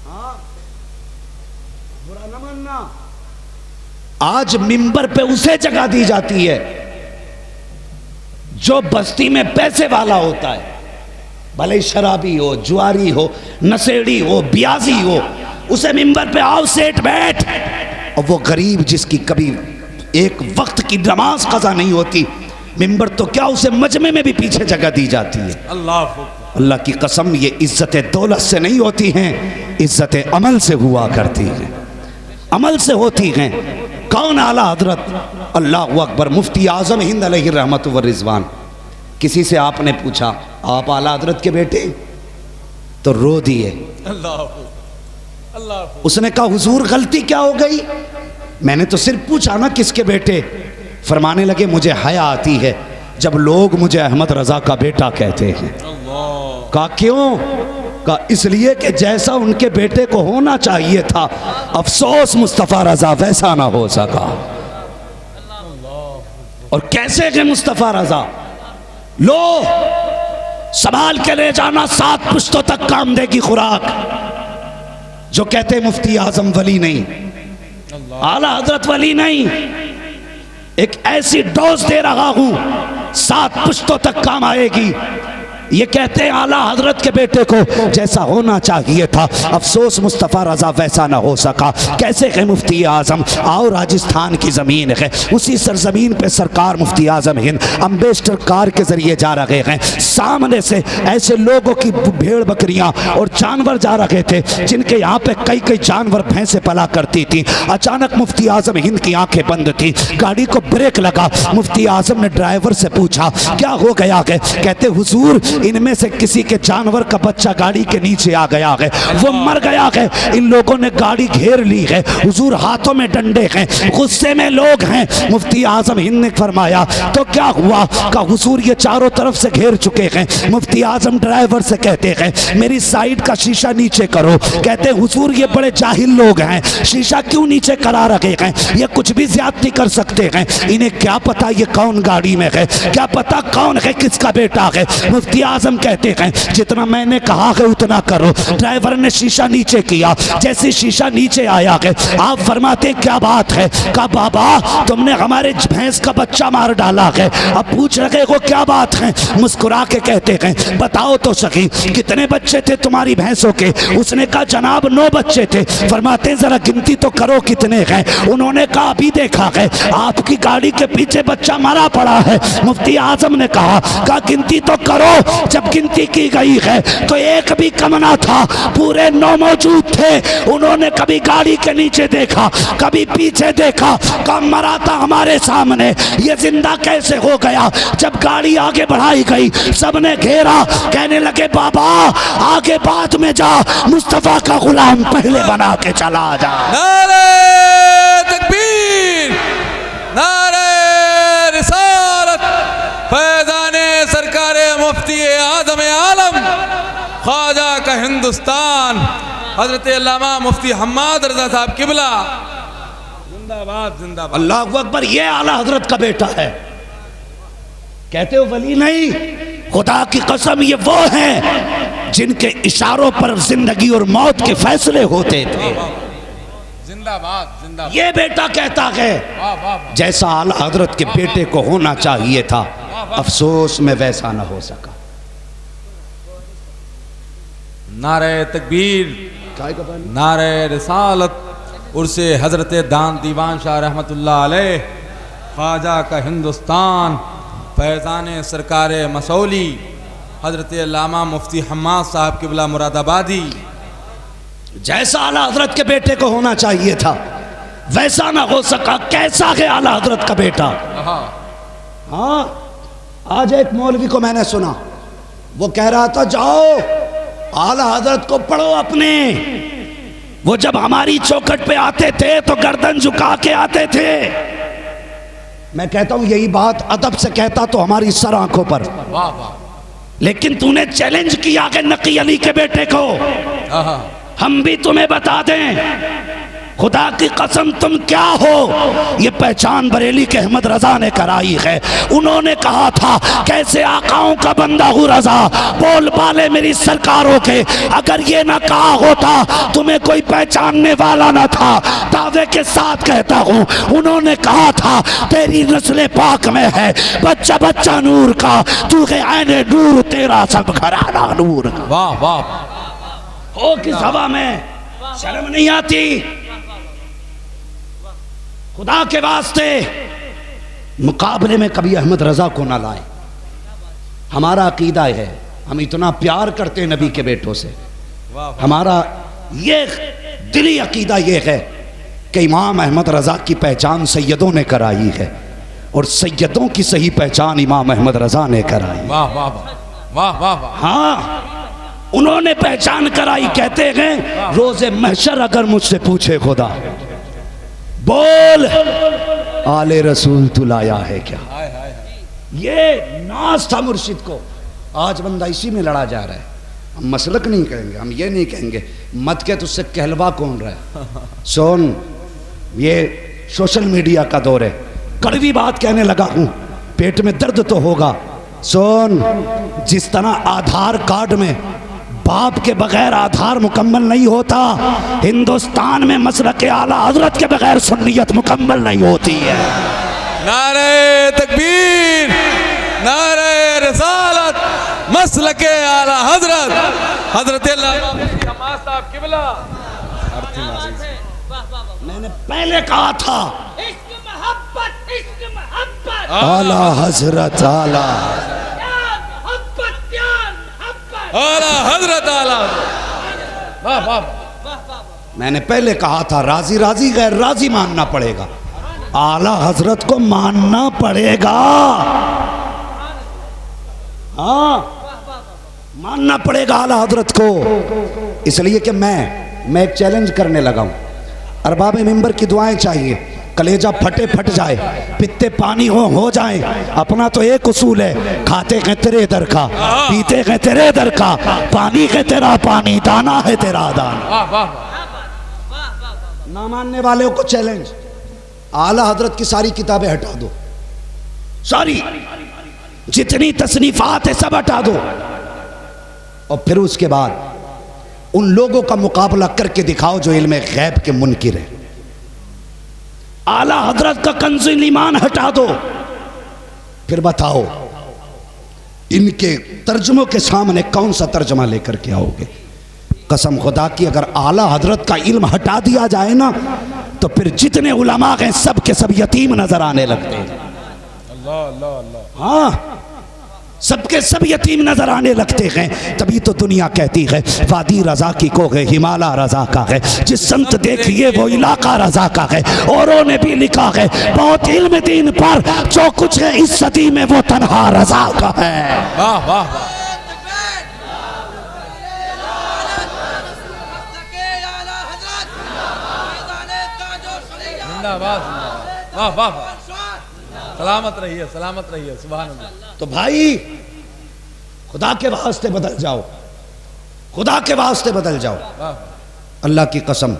हाँ, बुरा न मानना। आज मिंबर पे उसे जगह दी जाती है जो बस्ती में पैसे वाला होता है, भले शराबी हो, जुआरी हो, नशेड़ी हो, ब्याजी हो, उसे मिंबर पे आओ, सेठ बैठ। और वो गरीब जिसकी कभी एक वक्त की नमाज कज़ा नहीं होती, मिंबर तो क्या उसे मजमे में भी पीछे जगह दी जाती है। अल्लाह की कसम, ये इज्जत दौलत से नहीं होती हैं, इज्जत अमल से हुआ करती हैं, अमल से होती हैं। कौन? आला हजरत, अल्लाह अकबर, मुफ्ती आजम हिंद अलैहि रहमत व रिजवान। किसी से आपने पूछा आप आला हजरत के बेटे, तो रो दिए। उसने कहा हुजूर गलती क्या हो गई? मैंने तो सिर्फ पूछा ना किसके बेटे। फरमाने लगे मुझे हया आती है जब लोग मुझे अहमद रजा का बेटा कहते हैं। कहा क्यों? कहा इसलिए कि जैसा उनके बेटे को होना चाहिए था, अफसोस मुस्तफ़ा रजा वैसा ना हो सका। और कैसे के मुस्तफ़ा रजा? लो संभाल के ले जाना, 7 पुश्तों तक काम देगी खुराक। जो कहते मुफ्ती आजम वली नहीं, आला हजरत वली नहीं, एक ऐसी डोज दे रहा हूं 7 पुश्तों तक काम आएगी। ये कहते हैं आला हजरत के बेटे को जैसा होना चाहिए था, अफसोस मुस्तफ़ा रजा वैसा ना हो सका। कैसे है मुफ्ती आजम? आओ राजस्थान की ज़मीन है, उसी सरजमीन पे सरकार मुफ्ती आजम हिंद अम्बेसडर कार के ज़रिए जा रहे हैं। सामने से ऐसे लोगों की भेड़ बकरियां और जानवर जा रहे थे जिनके यहाँ पे कई कई जानवर भैंसें पला करती थी। अचानक मुफ्ती आजम हिंद की आंखें बंद थी, गाड़ी को ब्रेक लगा। मुफ्ती आजम ने ड्राइवर से पूछा क्या हो गया है? कहते हुजूर इनमें से किसी के जानवर का बच्चा गाड़ी के नीचे आ गया है, वो मर गया है। इन लोगों ने गाड़ी घेर ली है, हुजूर हाथों में डंडे हैं, गुस्से में लोग हैं। मुफ्ती आजम हिंद ने फरमाया तो क्या हुआ? का हुजूर ये चारों तरफ से घेर चुके हैं। मुफ्ती आजम ड्राइवर से कहते हैं मेरी साइड का शीशा नीचे करो। कहते हुजूर ये बड़े जाहिल लोग हैं, शीशा क्यों नीचे करा रखे हैं? ये कुछ भी ज्यादती कर सकते हैं, इन्हें क्या पता ये कौन गाड़ी में है, क्या पता कौन है, किसका बेटा है। मुफ्ती आजम कहते हैं जितना मैंने कहा है उतना करो। ड्राइवर ने शीशा नीचे किया, जैसे शीशा नीचे आया है आप फरमाते क्या बात है? कहा बाबा तुमने हमारे भैंस का बच्चा मार डाला है। अब पूछ रहे हो क्या बात है? मुस्कुरा के कहते हैं बताओ तो सही कितने बच्चे थे तुम्हारी भैंसों के? उसने कहा जनाब 9 बच्चे थे। फरमाते जरा गिनती तो करो कितने हैं? उन्होंने कहा अभी देखा है आपकी गाड़ी के पीछे बच्चा मरा पड़ा है। मुफ्ती आजम ने कहा गिनती तो करो। जब गिनती की गई है तो एक भी कम ना था, पूरे 9 मौजूद थे। उन्होंने कभी गाड़ी के नीचे देखा, कभी पीछे देखा, कम मरा था हमारे सामने, ये जिंदा कैसे हो गया? जब गाड़ी आगे बढ़ाई गई सबने घेरा, कहने लगे बाबा आगे बाद में जा, मुस्तफा का गुलाम पहले बना के चला जा। नारे तकबीर, नारे रिसालत, फैज़ाने सरकारे मुफ्ती आदम आलम ख्वाजा का हिंदुस्तान हजरत अल्लामा मुफ्ती हम्माद रजा साहब किबला जिंदाबाद जिंदाबाद। अल्लाहु अकबर, ये आला हजरत का बेटा है। कहते हो वली नहीं, खुदा की कसम ये वो है जिनके इशारों पर जिंदगी और मौत के फैसले होते थे। जिंदाबाद जिंदाबाद। ये बेटा कहता है वाह वाह वाह। जैसा आला हजरत के बेटे को होना चाहिए था, अफसोस में वैसा ना हो सका। नारे तकबीर, नारे रिसालत, उर्से हजरत दान दीवान शाह रहमतुल्लाह अलैह, ख्वाजा का हिंदुस्तान, फैज़ान सरकार मसौली हजरत अल्लामा मुफ्ती हम्माद साहब क़िबला मुरादाबादी। जैसा आला हजरत के बेटे को होना चाहिए था वैसा ना हो सका। कैसा है आला हजरत का बेटा? हाँ, आज एक मौलवी को मैंने सुना, वो कह रहा था जाओ आला हजरत को पढ़ो अपने। वो जब हमारी चौखट पे आते थे तो गर्दन झुका के आते थे। मैं कहता हूं यही बात अदब से कहता तो हमारी सर आंखों पर। वाह वाह। लेकिन तूने चैलेंज किया कि नकी अली के बेटे को, हम भी तुम्हें बता दें खुदा की कसम तुम क्या हो। ये पहचान बरेली के अहमद रजा ने कराई है। उन्होंने कहा था कैसे आकाओं का बंदा हूँ रजा, बोल बाले मेरी सरकारों के। अगर ये ना कहा होता तुम्हें कोई पहचानने वाला ना था। दावे के साथ कहता हूँ उन्होंने कहा था तेरी नस्ल पाक में है बच्चा बच्चा नूर का, तू है आईने नूर तेरा सब घराना नूर का। वाह वाह। हो किस हवा में, शर्म नहीं आती? खुदा के वास्ते मुकाबले में कभी अहमद रजा को ना लाए। हमारा अकीदा है, हम इतना प्यार करते हैं नबी के बेटों से। हमारा ये दिली अकीदा ये है कि इमाम अहमद रजा की पहचान सैयदों ने कराई है और सैयदों की सही पहचान इमाम अहमद रजा ने कराई। वाह वाह वाह वाह वाह। हाँ, उन्होंने पहचान कराई। कहते हैं रोजे महशर अगर मुझसे पूछे खुदा बोल आले रसूल तू लाया है क्या। ये नाज था मुर्शिद को। आज बंदा इसी में लड़ा जा रहा है। हम मसलक नहीं कहेंगे, हम ये नहीं कहेंगे मत के तुझसे कहलवा कौन रहा है। सोन, ये सोशल मीडिया का दौर है। कड़वी बात कहने लगा हूं, पेट में दर्द तो होगा। सोन, जिस तरह आधार कार्ड में बाप के बगैर आधार मुकम्मल नहीं होता, हिंदुस्तान में मसलक आला हजरत के बगैर सुन्नियत मुकम्मल नहीं होती है। नारे तकबीर, नारे रिसालत, मसलक आला हजरत हजरत हम्माद साहब क़िबला। मैंने पहले कहा था आला हजरत आला आला हजरत आला। वाह वाह। मैंने पहले कहा था राजी राजी गैर राजी मानना पड़ेगा, आला हजरत को मानना पड़ेगा। हाँ, मानना पड़ेगा आला हजरत को। इसलिए कि मैं एक चैलेंज करने लगा हूं। अरबाब मिंबर की दुआएं चाहिए, कलेजा फटे फट जाए, पित्ते पानी हो जाए। अपना तो एक उसूल है, खाते हैं तेरे दर का, पीते हैं तेरे दर का, पानी है तेरा पानी, दाना है तेरा दाना। ना मानने वाले को चैलेंज, आला हजरत की सारी किताबें हटा दो, सारी जितनी तसनीफात है सब हटा दो, और फिर उसके बाद उन लोगों का मुकाबला करके दिखाओ जो इल्म गैब के मुनकिर है। आला हजरत का कंज़ुल ईमान हटा दो, फिर बताओ इनके तर्जुमों के सामने कौन सा तर्जुमा लेकर के आओगे। कसम खुदा की, अगर आला हजरत का इल्म हटा दिया जाए ना तो फिर जितने उलमा हैं सब के सब यतीम नजर आने लगते हैं। अल्लाह अल्लाह अल्लाह। हाँ, सबके सब यतीम नजर आने लगते हैं। तभी तो दुनिया कहती है वादी रजा की को है, हिमालय रजा का है, जिस संत देखिए वो इलाका रजा का है। औरों ने भी लिखा है बहुत इल्म दीन पर, जो कुछ है इस सदी में वो तन्हा रजा का है। वाह वाह। वाह वाह, सलामत रहिए, सलामत रहिए, सुभान अल्लाह। तो भाई खुदा के वास्ते बदल जाओ, खुदा के वास्ते बदल जाओ। अल्लाह की कसम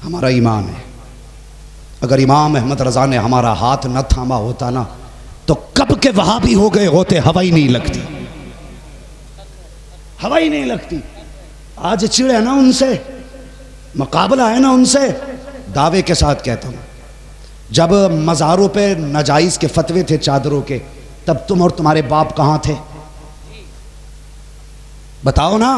हमारा ईमान है, अगर इमाम अहमद रजा ने हमारा हाथ न थामा होता ना तो कब के वहाबी हो गए होते, हवा ही नहीं लगती, हवा ही नहीं लगती। आज चिड़ है ना उनसे, मुकाबला है ना उनसे। दावे के साथ कहता हूं, जब मज़ारों पे नाजायज़ के फतवे थे चादरों के, तब तुम और तुम्हारे बाप कहाँ थे? बताओ ना।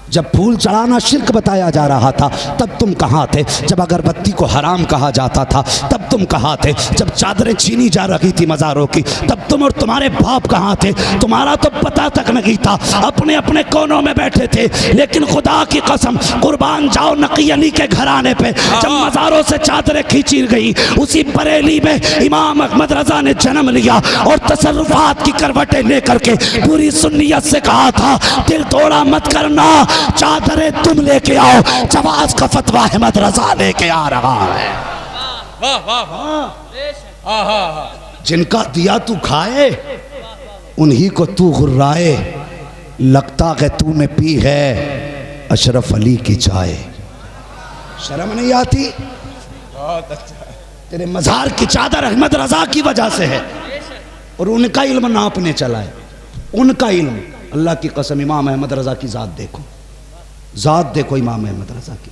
जब फूल चढ़ाना शिर्क बताया जा रहा था तब तुम कहाँ थे? जब अगरबत्ती को हराम कहा जाता था तब तुम कहाँ थे? जब चादरें छीनी जा रही थी मज़ारों की तब तुम और तुम्हारे बाप कहाँ थे? तुम्हारा तो पता तक नहीं था, अपने अपने कोनों में बैठे थे। लेकिन खुदा की कसम, कुर्बान जाओ नकी अली के घराने पे जब मज़ारों से चादरें खींची गई, उसी बरेली में इमाम अहमद रजा ने जन्म लिया और तसर्रुफात की करवटें लेकर के पूरी सुन्नियत से कहा था, दिल तोड़ा मत करना, चादरें तुम लेके आओ। जवाज का फतवा अहमद रजा लेके आ रहा है। वाह वाह वाह। जिनका दिया तू खाए, उन्हीं को तू गुर्राए। लगता है तूने पी है अशरफ अली की चाय। शर्म नहीं आती? तेरे मज़ार की चादर अहमद रजा की वजह से है, और उनका इल्म नापने चला है। उनका इल्म, अल्लाह की कसम, इमाम अहमद रजा की ज़ात देखो, ज़ात देखो इमाम अहमद रजा की।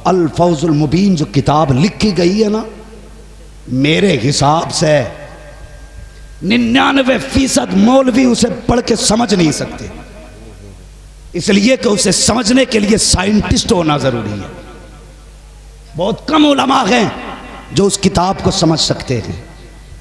अल फौजुल मुबीन जो किताब लिखी गई है ना, मेरे हिसाब से 99% मौलवी उसे पढ़ के समझ नहीं सकते, इसलिए कि उसे समझने के लिए साइंटिस्ट होना जरूरी है। बहुत कम उलमा हैं जो उस किताब को समझ सकते हैं,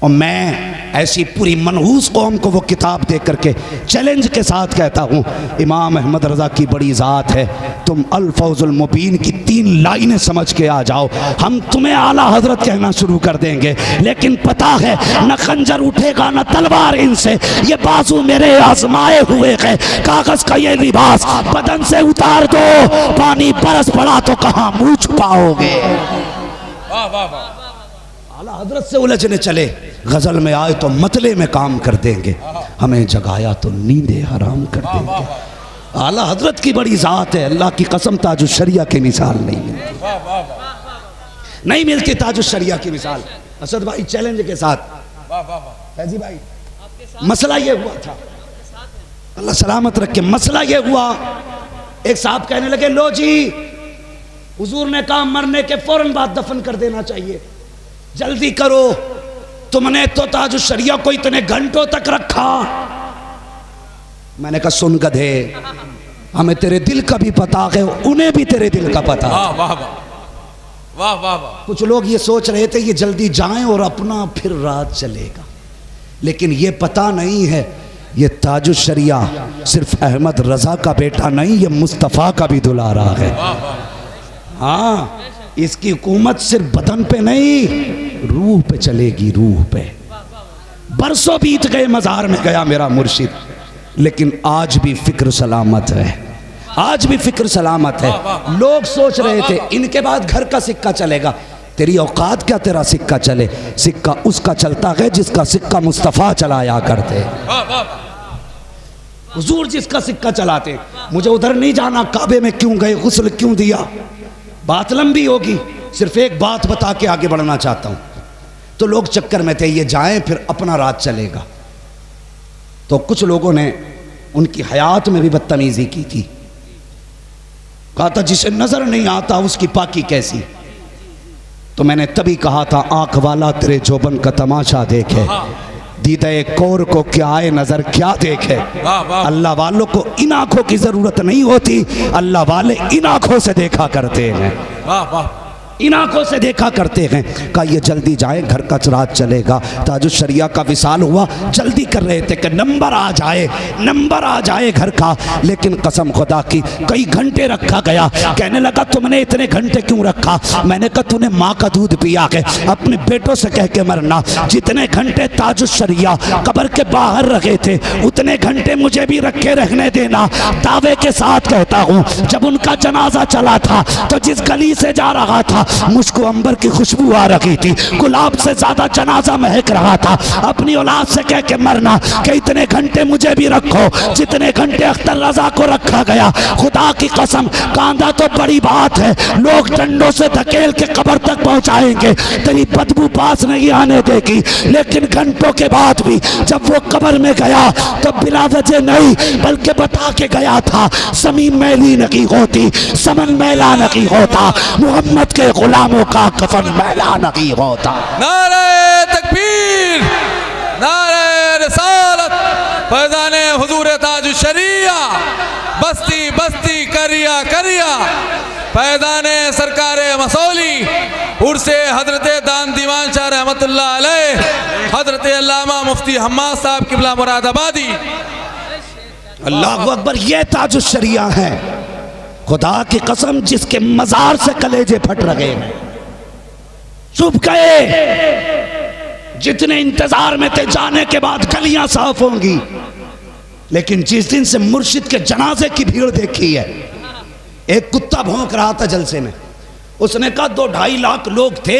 और मैं ऐसी पूरी मनहूस कौम को वो किताब देख करके चैलेंज के साथ कहता हूँ, इमाम अहमद रजा की बड़ी ज़ात है। तुम अल फौजुल मुबीन की 3 लाइनें समझ के आ जाओ, हम तुम्हें आला हजरत कहना शुरू कर देंगे। लेकिन पता है न खंजर उठेगा न तलवार इनसे, ये बाजू मेरे आजमाए हुए हैं। कागज का ये लिबास बदन से उतार दो, पानी बरस पड़ा तो कहाँ मुँह छुपाओगे। वाह वाह वाह। आला हजरत से उलझने चले, गजल में आए तो मतले में काम कर देंगे, हमें जगाया तो नींदे हराम कर देंगे। आला हजरत की बड़ी ज़ात है, अल्लाह की कसम ताजुश शरिया की मिसाल नहीं मिलती, नहीं मिलती ताजुश शरिया की मिसाल। असद भाई चैलेंज के साथ, फैजी भाई, मसला ये हुआ था, अल्लाह सलामत रखे, मसला ये हुआ, एक साहब कहने लगे, लो जी हुजूर ने कहा मरने के फौरन बाद दफन कर देना चाहिए, जल्दी करो, तुमने तो ताजुश शरिया को इतने घंटों तक रखा। मैंने कहा सुन गधे, हमें तेरे दिल का भी पता है, उन्हें भी तेरे दिल का पता। वाह वाह वाह वाह वाह। कुछ लोग ये सोच रहे थे ये जल्दी जाएं और अपना फिर रात चलेगा, लेकिन ये पता नहीं है ये ताजुश शरिया सिर्फ अहमद रजा का बेटा नहीं, ये मुस्तफ़ा का भी दुलारा है। हाँ, इसकी हुकूमत सिर्फ बदन पे नहीं, रूह पे चलेगी, रूह पे। बरसों बीत गए, मज़ार में गया मेरा मुर्शिद, लेकिन आज भी फिक्र सलामत है, आज भी फिक्र सलामत है। लोग सोच रहे थे इनके बाद घर का सिक्का चलेगा, तेरी औकात क्या तेरा सिक्का चले? सिक्का उसका चलता है जिसका सिक्का मुस्तफ़ा चलाया करते, हुजूर जिसका सिक्का चलाते। मुझे उधर नहीं जाना, काबे में क्यों गए, गुस्ल क्यों दिया, बात लंबी होगी, सिर्फ एक बात बता के आगे बढ़ना चाहता हूं। तो लोग चक्कर में थे ये जाएं फिर अपना राज चलेगा, तो कुछ लोगों ने उनकी हयात में भी बदतमीजी की थी, कहा था जिसे नजर नहीं आता उसकी पाकी कैसी। तो मैंने तभी कहा था आंख वाला तेरे जोबन का तमाशा देखे, दीदे कौर को क्या आए नजर क्या देखे। अल्लाह वालों को इन आंखों की जरूरत नहीं होती, अल्लाह वाले इन आंखों से देखा करते हैं, इन आंखों से देखा करते हैं। कहा ये जल्दी जाए, घर का राज चलेगा। ताजुश शरिया का विसाल हुआ, जल्दी कर रहे थे कि नंबर आ जाए, नंबर आ जाए घर का, लेकिन कसम खुदा की कई घंटे रखा गया। कहने लगा तुमने इतने घंटे क्यों रखा? मैंने कहा तूने माँ का दूध पिया है, अपने बेटों से कह के मरना। जितने घंटे ताजुश शरिया कब्र के बाहर रखे थे उतने घंटे मुझे भी रखे रहने देना। दावे के साथ कहता हूँ, जब उनका जनाजा चला था तो जिस गली से जा रहा था मुझको अंबर की खुशबू आ रही थी, गुलाब से ज्यादा जनाजा महक रहा था। अपनी औलाद से कह के मरना कि इतने घंटे मुझे भी रखो जितने घंटे अख्तर रजा को रखा गया। खुदा की कसम, कांधा तो बड़ी बात है, लोग डंडों से धकेल के कब्र तक पहुंचाएंगे, तेरी बदबू पास नहीं आने देगी। लेकिन घंटों के बाद भी जब वो कब्र में गया तो बिला वजह नहीं बल्कि बता के गया था, ज़मीन मैली नहीं होती, समन मैला नहीं होता, मोहम्मद के गुलामों का कफन मैला नहीं होता। नारे तकबीर, नारे रिसालत, फैज़ाने हुजूर ताज शरिया, बस्ती बस्ती करिया करिया, फैज़ाने सरकारे मसौली, उर्से हजरत दान दीवान शाह रहमतुल्लाह अलैह, हजरत अल्लामा मुफ्ती हम्माद साहब किबला मुरादाबादी। अल्लाहु अकबर, ये ताज शरिया है। खुदा की कसम, जिसके मजार से कलेजे फट रहे हैं, चुप गए। जितने इंतजार में थे जाने के बाद गलियां साफ होंगी, लेकिन जिस दिन से मुर्शिद के जनाजे की भीड़ देखी है, एक कुत्ता भौंक रहा था जलसे में, उसने कहा 2-2.5 लाख लोग थे,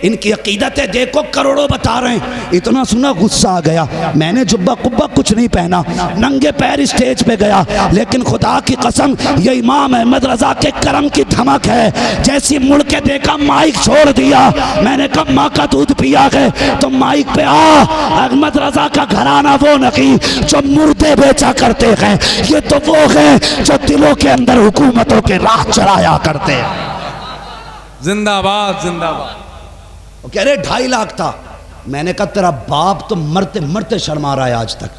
इनकी अकीदतें देखो, करोड़ों बता रहे हैं। इतना सुना गुस्सा आ गया, मैंने जुब्बा कुब्बा कुछ नहीं पहना, नंगे पैर स्टेज पे गया, लेकिन खुदा की कसम ये इमाम अहमद रजा के करम की धमक है। जैसी मुड़ के देखा माइक छोड़ दिया, मैंने कहा माँ का दूध पिया है तो माइक पे आ। अहमद रजा का घराना वो नहीं जो मुर्दे बेचा करते हैं, ये तो वो है जो दिलों के अंदर हुकूमतों के राह चलाया करते हैं। जिंदाबाद जिंदाबाद। वो कह रहे 2.5 लाख था। मैंने कहा तेरा बाप तो मरते मरते शर्मा रहा है, आज तक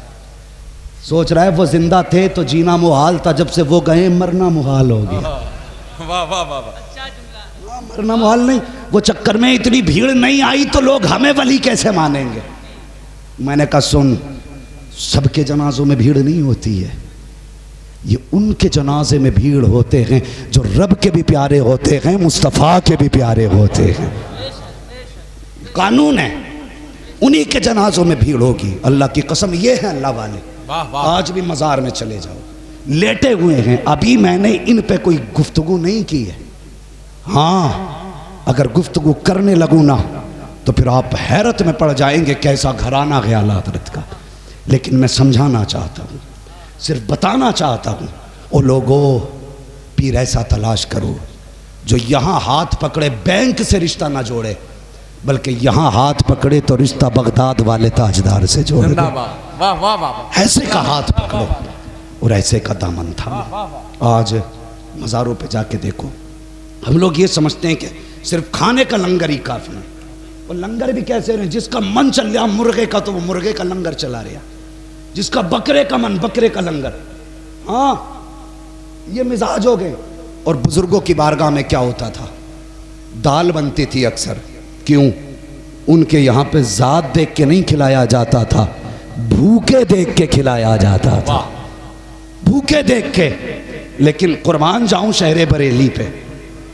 सोच रहा है वो जिंदा थे तो जीना मुहाल था, जब से वो गए मरना मुहाल हो गया। वाह वाह वाह वाह। मरना मुहाल नहीं, वो चक्कर में इतनी भीड़ नहीं आई तो लोग हमें वली कैसे मानेंगे। मैंने कहा सुन, सबके जनाजों में भीड़ नहीं होती है, ये उनके जनाजे में भीड़ होते हैं जो रब के भी प्यारे होते हैं, मुस्तफ़ा के भी प्यारे होते हैं। कानून है, उन्हीं के जनाजों में भीड़ होगी। अल्लाह की कसम, ये है अल्लाह वाले। वाह वाह। आज भी मज़ार में चले जाओ, लेटे हुए हैं। अभी मैंने इन पे कोई गुफ्तगू नहीं की है। हाँ, अगर गुफ्तगू करने लगूँ ना तो फिर आप हैरत में पड़ जाएंगे कैसा घराना ख्याल हज़रत का। लेकिन मैं समझाना चाहता हूँ, सिर्फ बताना चाहता हूँ, ओ लोगो पीर ऐसा तलाश करो जो यहाँ हाथ पकड़े बैंक से रिश्ता ना जोड़े, बल्कि यहाँ हाथ पकड़े तो रिश्ता बगदाद वाले ताजदार से जोड़े। वाह वाह वाह। ऐसे का हाथ पकड़ो और ऐसे का दामन था। आज मज़ारों पे जाके देखो, हम लोग ये समझते हैं कि सिर्फ खाने का लंगर ही काफ़ी है। और लंगर भी कैसे रहे, जिसका मन चल रहा मुर्गे का तो वो मुर्गे का लंगर चला रहा, जिसका बकरे का मन बकरे का लंगर। हाँ, ये मिजाज हो गए। और बुजुर्गों की बारगाह में क्या होता था, दाल बनती थी अक्सर। क्यों? उनके यहाँ पे ज़ात देख के नहीं खिलाया जाता था, भूखे देख के खिलाया जाता था, भूखे देख के। लेकिन कुर्बान जाऊं शहर बरेली पे,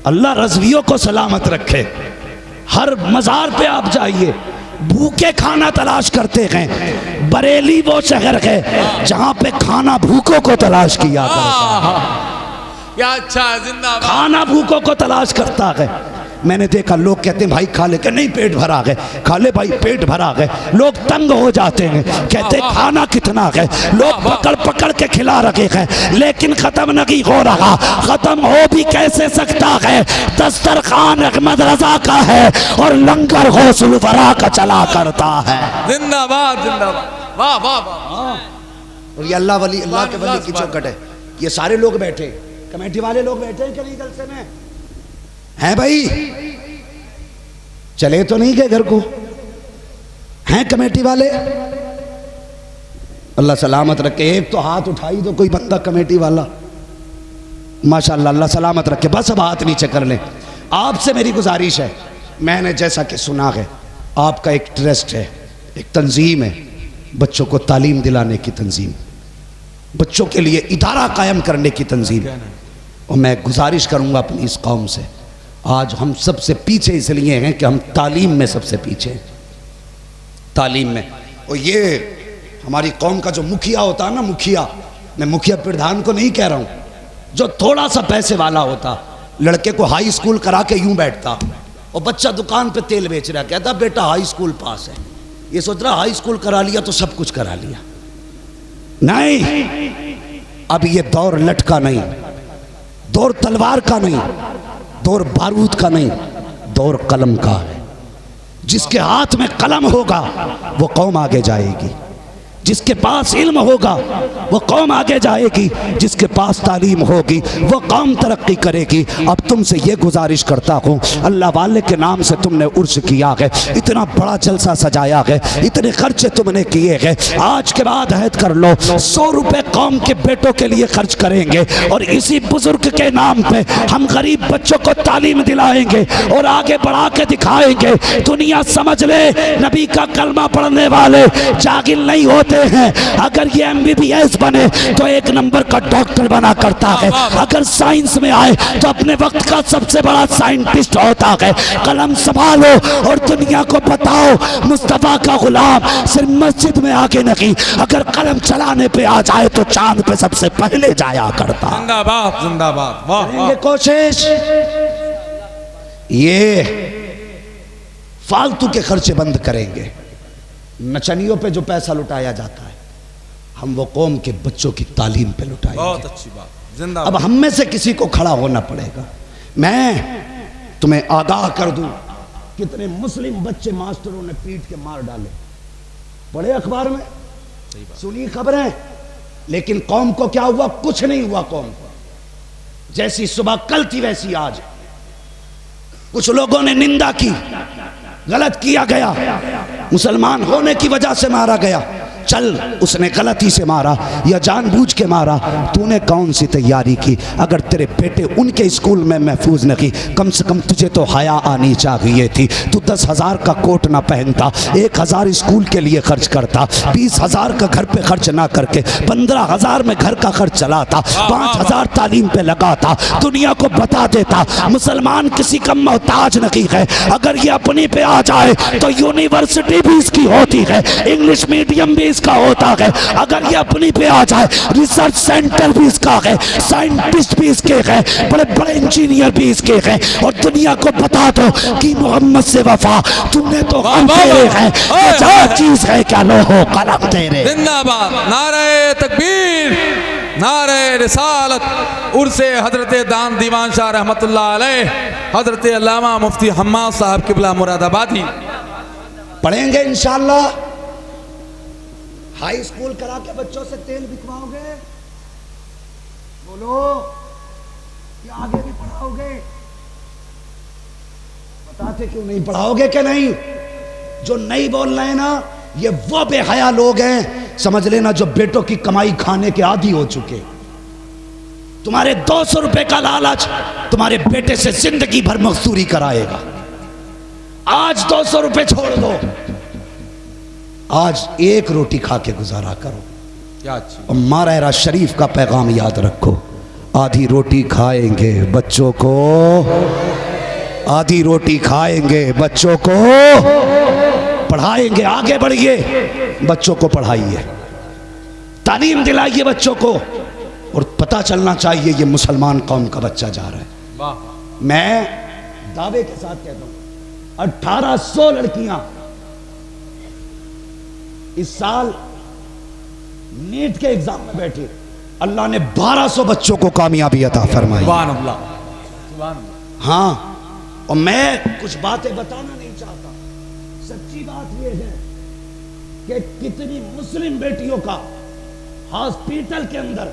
अल्लाह रज़वियों को सलामत रखे, हर मज़ार पे आप जाइए, भूखे खाना तलाश करते हैं। बरेली वो शहर है जहाँ पे खाना भूखों को तलाश किया करता है। क्या अच्छा, जिंदाबाद। खाना भूखों को तलाश करता है। मैंने देखा लोग कहते हैं भाई खा ले, नहीं पेट भरा है, खा ले भाई पेट भरा है। लोग तंग हो जाते हैं, कहते खाना कितना है, लोग पकड़ पकड़ के खिला रखे हैं, लेकिन खत्म नहीं हो रहा। खत्म हो भी कैसे सकता है, दस्तरखान अहमद रजा का है और लंगर गौसुल वरा का चला करता है। जिंदाबाद जिंदाबाद। वाह वाह वाह। और ये अल्लाह वली, अल्लाह के वली की चौखट है। ये सारे लोग बैठे, कमेटी वाले लोग बैठे हैं कि नहीं जलसे में? हैं भाई, चले तो नहीं गए घर को? हैं कमेटी वाले? अल्लाह सलामत रखे। एक तो हाथ उठाई तो कोई बंदा कमेटी वाला, माशाअल्लाह, अल्लाह सलामत रखे। बस अब हाथ नीचे कर लें। आपसे मेरी गुजारिश है, मैंने जैसा कि सुना है आपका एक ट्रस्ट है, एक तंजीम है, बच्चों को तालीम दिलाने की तंजीम, बच्चों के लिए इदारा कायम करने की तंजीम। और मैं गुजारिश करूंगा अपनी इस कौम से, आज हम सबसे पीछे इसलिए हैं कि हम तालीम में सबसे पीछे हैं, तालीम में। और ये हमारी कौम का जो मुखिया होता है ना, मुखिया, मैं मुखिया प्रधान को नहीं कह रहा हूँ, जो थोड़ा सा पैसे वाला होता, लड़के को हाई स्कूल करा के यूं बैठता और बच्चा दुकान पे तेल बेच रहा, कहता बेटा हाई स्कूल पास है। ये सोच रहा हाई स्कूल करा लिया तो सब कुछ करा लिया। नहीं, अब ये दौर लटका नहीं, दौर तलवार का नहीं, दौर बारूद का नहीं, दौर कलम का है। जिसके हाथ में कलम होगा वो कौम आगे जाएगी, जिसके पास इल्म होगा वो कौम आगे जाएगी, जिसके पास तालीम होगी वो कौम तरक्की करेगी। अब तुमसे ये गुजारिश करता हूँ, अल्लाह वाले के नाम से तुमने उर्स किया है, इतना बड़ा जलसा सजाया है, इतने खर्चे तुमने किए हैं, आज के बाद अहद कर लो 100 रुपए कौम के बेटों के लिए खर्च करेंगे और इसी बुजुर्ग के नाम पे हम गरीब बच्चों को तालीम दिलाएंगे और आगे बढ़ा के दिखाएंगे। दुनिया समझ ले, नबी का कलमा पढ़ने वाले जागिल नहीं होते हैं। अगर ये MBBS बने तो 1 नंबर का डॉक्टर बना करता है, अगर साइंस में आए तो अपने वक्त का सबसे बड़ा साइंटिस्ट होता है। कलम संभालो और दुनिया को बताओ मुस्तफा का गुलाम सिर्फ मस्जिद में आके नहीं, अगर कलम चलाने पे आ जाए तो चांद पे सबसे पहले जाया करता। जिंदाबाद जिंदाबाद, वाह करेंगे कोशिश। ये फालतू के खर्चे बंद करेंगे। नचनियों पे जो पैसा लुटाया जाता है हम वो कौम के बच्चों की तालीम पे लुटाएंगे। बहुत अच्छी बात, जिंदाबाद। अब हम में से किसी को खड़ा होना पड़ेगा। मैं तुम्हें आगाह कर दूं, कितने मुस्लिम बच्चे मास्टरों ने पीट के मार डाले, पढ़े अखबार में, सुनी खबरें, लेकिन कौम को क्या हुआ? कुछ नहीं हुआ। कौम को जैसी सुबह कल थी वैसी आज। कुछ लोगों ने निंदा की, गलत किया गया, मुसलमान होने की वजह से मारा गया। चल, उसने गलती से मारा या जानबूझ के मारा, तूने कौन सी तैयारी की? अगर तेरे बेटे उनके स्कूल में महफूज नहीं, कम से कम तुझे तो हया आनी चाहिए थी। तू 10,000 का कोट ना पहनता, 1,000 स्कूल के लिए खर्च करता, 20,000 का घर पे खर्च ना करके 15,000 में घर का खर्च चलाता, 5,000 तालीम पे लगाता, दुनिया को बता देता मुसलमान किसी का मोहताज नहीं है। अगर ये अपनी पे आ जाए तो यूनिवर्सिटी भी इसकी होती है, इंग्लिश मीडियम भी इसका होता है। अगर ये अपनी पे आ जाए रिसर्च सेंटर भी इसका है, साइंटिस्ट भी इसके हैं, बड़े बड़े इंजीनियर भी इसके हैं। और दुनिया को बता दो कि मोहम्मद से वफा, तूने तो हम तेरे हैं, क्या चीज है क्या लो हो कलम तेरे। जिंदाबाद, नारे तकबीर, नारे रिसालत, उर्से हजरत दान दीवान शाह रहमतुल्लाह अलैह, हजरत अल्लामा मुफ्ती हम्माद साहब किबला मुरादाबादी। पढ़ेंगे इंशाअल्लाह। हाई स्कूल करा के बच्चों से तेल बिकवाओगे? बोलो, या आगे भी पढ़ाओगे? बताते क्यों नहीं? पढ़ाओगे कि नहीं? जो नहीं बोल रहे हैं ना, ये वो बेहया लोग हैं, समझ लेना, जो बेटों की कमाई खाने के आदी हो चुके। तुम्हारे 200 रुपए का लालच तुम्हारे बेटे से जिंदगी भर मजदूरी कराएगा। आज 200 रुपए छोड़ दो, आज 1 रोटी खा के गुजारा करो। क्या अच्छी। और मारा शरीफ का पैगाम याद रखो, आधी रोटी खाएंगे बच्चों को, आधी रोटी खाएंगे बच्चों को पढ़ाएंगे। आगे बढ़िए, बच्चों को पढ़ाइए, तालीम दिलाइए बच्चों को, और पता चलना चाहिए ये मुसलमान कौम का बच्चा जा रहा है। वाह। मैं दावे के साथ कहता हूं 1800 लड़कियां इस साल नीट के एग्जाम में बैठी, अल्लाह ने 1200 बच्चों को कामयाबी अता फरमाई। सुभान अल्लाह, सुभान अल्लाह। हाँ, और मैं कुछ बातें बताना नहीं चाहता, सच्ची बात यह है कि कितनी मुस्लिम बेटियों का हॉस्पिटल के अंदर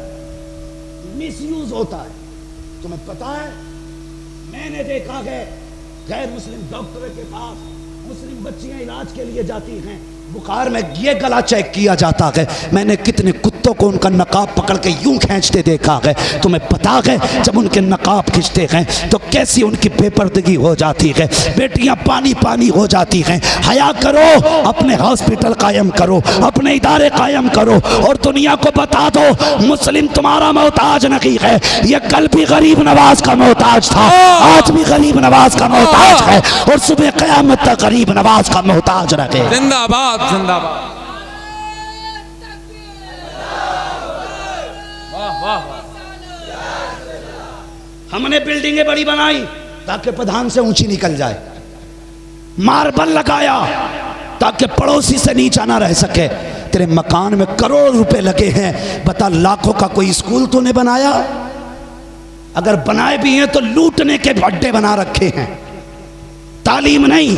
मिसयूज होता है। तुम्हें पता है, मैंने देखा है गैर मुस्लिम डॉक्टर के पास मुस्लिम बच्चियां इलाज के लिए जाती हैं, बुखार में ये गला चेक किया जाता है। मैंने कितने कुत्तों को उनका नकाब पकड़ के यूं खींचते देखा है। तुम्हें पता है, जब उनके नकाब खींचते हैं तो कैसी उनकी बेपर्दगी हो जाती है, बेटियां पानी पानी हो जाती हैं। हया करो, अपने हॉस्पिटल कायम करो, अपने इदारे कायम करो, और दुनिया को बता दो मुस्लिम तुम्हारा मोहताज नहीं है। ये कल भी गरीब नवाज का मोहताज था, आज भी गरीब नवाज का मोहताज है, और सुबह क़यामत तक गरीब नवाज का मोहताज रहे। जिंदाबाद जिंदाबाद, वाह वाह वाह। हमने बिल्डिंगें बड़ी बनाई ताकि प्रधान से ऊंची निकल जाए, मार्बल लगाया ताकि पड़ोसी से नीचा ना रह सके। तेरे मकान में करोड़ रुपए लगे हैं, बता लाखों का कोई स्कूल तूने बनाया? अगर बनाए भी हैं तो लूटने के अड्डे बना रखे हैं, तालीम नहीं,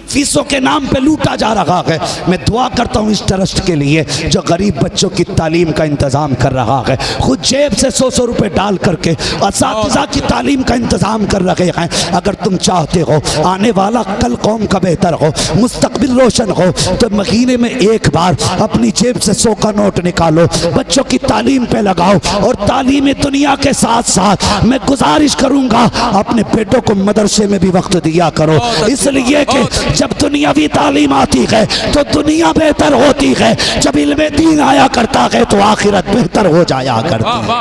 फीसों के नाम पे लूटा जा रहा है। मैं दुआ करता हूँ इस ट्रस्ट के लिए जो गरीब बच्चों की तालीम का इंतज़ाम कर रहा है, खुद जेब से 100 रुपए डाल करके असातिज़ा की तालीम का इंतज़ाम कर रहे हैं। अगर तुम चाहते हो आने वाला कल कौम का बेहतर हो, मुस्तकबिल रोशन हो, तो महीने में एक बार अपनी जेब से 100 का नोट निकालो, बच्चों की तालीम पे लगाओ। और तालीम दुनिया के साथ साथ मैं गुजारिश करूँगा अपने बेटों को मदरसे में भी वक्त दिया करो, इसलिए कि जब दुनियावी तालीम आती है तो दुनिया बेहतर होती है, जब इल्मे दीन आया करता है तो आखिरत बेहतर हो जाया करती है।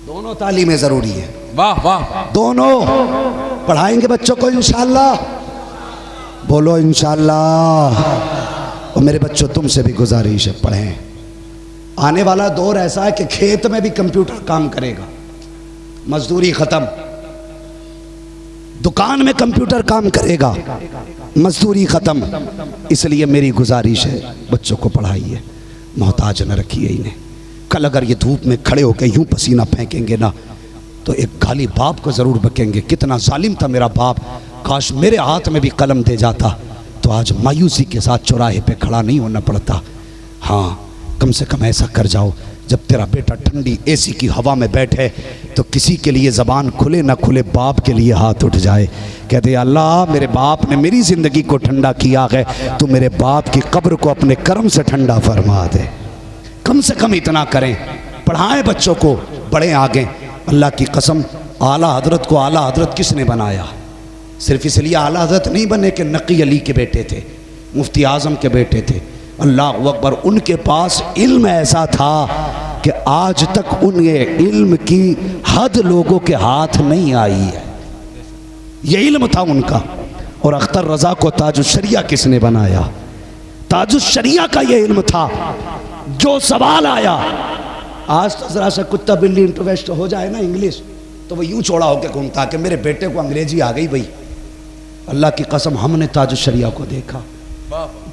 दोनों तालीमें जरूरी है, वाह वाह, दोनों पढ़ाएंगे बच्चों को इंशाअल्लाह, बोलो इंशाअल्लाह। और मेरे बच्चों तुमसे भी गुजारिश है, पढ़ें। आने वाला दौर ऐसा है कि खेत में भी कंप्यूटर काम करेगा, मजदूरी खत्म, दुकान में कंप्यूटर काम करेगा, मजदूरी खत्म। इसलिए मेरी गुजारिश है बच्चों को पढ़ाइए, मोहताज न रखिए इन्हें। कल अगर ये धूप में खड़े होकर यूं पसीना फेंकेंगे ना तो एक गाली बाप को ज़रूर बकेंगे, कितना जालिम था मेरा बाप, काश मेरे हाथ में भी कलम दे जाता तो आज मायूसी के साथ चौराहे पे खड़ा नहीं होना पड़ता। हाँ, कम से कम ऐसा कर जाओ जब तेरा बेटा ठंडी एसी की हवा में बैठे तो किसी के लिए ज़बान खुले ना खुले बाप के लिए हाथ उठ जाए, कहते अल्लाह मेरे बाप ने मेरी ज़िंदगी को ठंडा किया है, तो मेरे बाप की कब्र को अपने करम से ठंडा फरमा दे। कम से कम इतना करें, पढ़ाएं बच्चों को, बढ़ें आगे। अल्लाह की कसम, आला हजरत को आला हजरत किसने बनाया? सिर्फ इसलिए आला हजरत नहीं बने कि नकी अली के बेटे थे, मुफ्ती आज़म के बेटे थे। अल्लाह अकबर, उनके पास इल्म ऐसा था कि आज तक उनके इल्म की हद लोगों के हाथ नहीं आई है, ये इल्म था उनका। और अख्तर रज़ा को ताजुश्शरिया किसने बनाया? ताजुश्शरिया का ये इल्म था। जो सवाल आया, आज तो ज़रा सा कुत्ता बिल्ली इंटरवेस्ट हो जाए ना इंग्लिश तो वो यूं चौड़ा होकर घूमता कि मेरे बेटे को अंग्रेजी आ गई भाई। अल्लाह की कसम, हमने ताजुश्शरिया को देखा,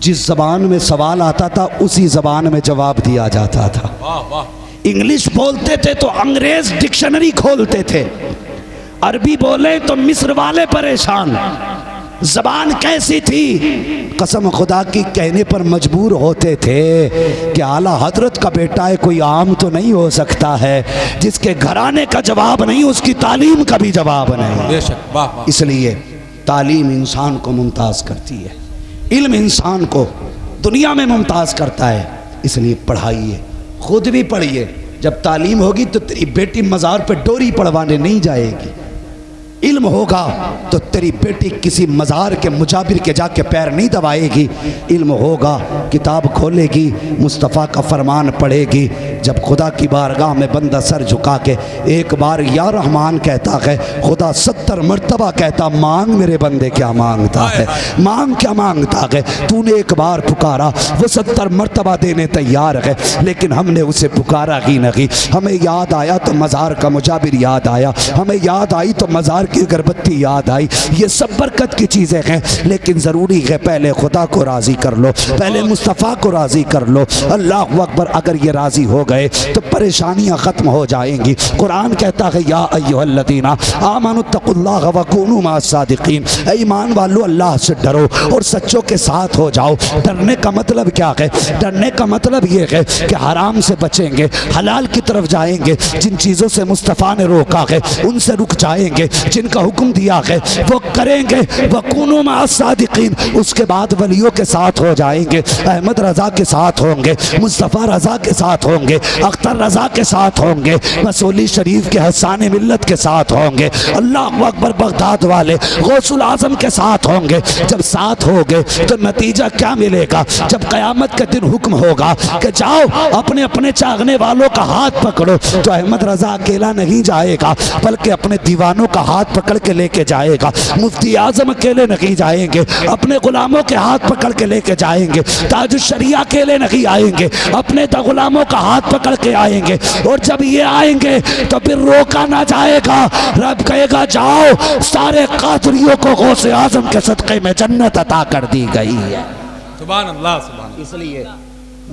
जिस जबान में सवाल आता था उसी जबान में जवाब दिया जाता था। इंग्लिश बोलते थे तो अंग्रेज डिक्शनरी खोलते थे, अरबी बोले तो मिस्र वाले परेशान। जबान कैसी थी, कसम खुदा की कहने पर मजबूर होते थे कि आला हजरत का बेटा है, कोई आम तो नहीं हो सकता है, जिसके घराने का जवाब नहीं उसकी तालीम का भी जवाब नहीं। बेशक, वाह वाह। इसलिए तालीम इंसान को मुमताज़ करती है, इल्म इंसान को दुनिया में मुमताज़ करता है। इसलिए पढ़ाइए, खुद भी पढ़िए। जब तालीम होगी तो तेरी बेटी मज़ार पे डोरी पढ़वाने नहीं जाएगी। इल्म होगा तो तेरी बेटी किसी मज़ार के मुजाबिर के जाके पैर नहीं दबाएगी। इल्म होगा, किताब खोलेगी, मुस्तफ़ा का फरमान पढ़ेगी। जब खुदा की बारगाह में बंदा सर झुका के एक बार या रहमान कहता है, खुदा 70 मरतबा कहता मांग मेरे बंदे क्या मांगता है, मांग क्या मांगता है। तूने एक बार पुकारा, वो 70 मरतबा देने तैयार है, लेकिन हमने उसे पुकारा ही नहीं। हमें याद आया तो मज़ार का मुजाबिर याद आया, हमें याद आई तो मज़ार की अगरबत्ती याद आई। ये सब बरकत की चीज़ें हैं, लेकिन ज़रूरी है पहले खुदा को राज़ी कर लो, पहले मुस्तफ़ा को राज़ी कर लो। अल्लाह अकबर, अगर ये राज़ी हो गए तो परेशानियाँ ख़त्म हो जाएंगी। कुरान कहता है या अय्युहल्लज़ीना आमनुत्तकुल्लाह व कूनू मअस-सादिक़ीन, ऐ ईमान वालों अल्लाह से डरो और सच्चों के साथ हो जाओ। डरने का मतलब क्या है? डरने का मतलब ये है कि हराम से बचेंगे, हलाल की तरफ जाएंगे, जिन चीज़ों से मुस्तफ़ा ने रोका है उनसे रुक जाएंगे, जिनका हुक्म दिया है वो करेंगे। वकूनू मअस-सादिक़ीन, उसके बाद वलियों के साथ हो जाएंगे, अहमद रज़ा के साथ होंगे, मुस्तफ़ा रज़ा के साथ होंगे, अख्तर रज़ा के साथ होंगे, मसूली शरीफ के हसान मिल्लत के साथ होंगे, अल्लाह अकबर बगदाद वाले गौसुल आज़म के साथ होंगे। जब साथ होंगे तो नतीजा क्या मिलेगा? जब क़यामत के दिन हुक्म होगा कि जाओ अपने अपने चाहने वालों का हाथ पकड़ो, तो अहमद रज़ा अकेला नहीं जाएगा, बल्कि अपने दीवानों का हाथ हाथ पकड़ के लेके जाएगा। मुफ्ती आजम अकेले नहीं जाएंगे, अपने गुलामों के हाथ पकड़ के लेके जाएंगे। ताजुश शरिया अकेले नहीं आएंगे, अपने गुलामों का हाथ पकड़ के आएंगे। और जब ये आएंगे तो फिर रोका ना जाएगा। रब कहेगा जाओ, सारे कादरियों को गौसे आजम के सदक़े में जन्नत अता कर दी गई है। सुभान अल्लाह, सुभान। इसलिए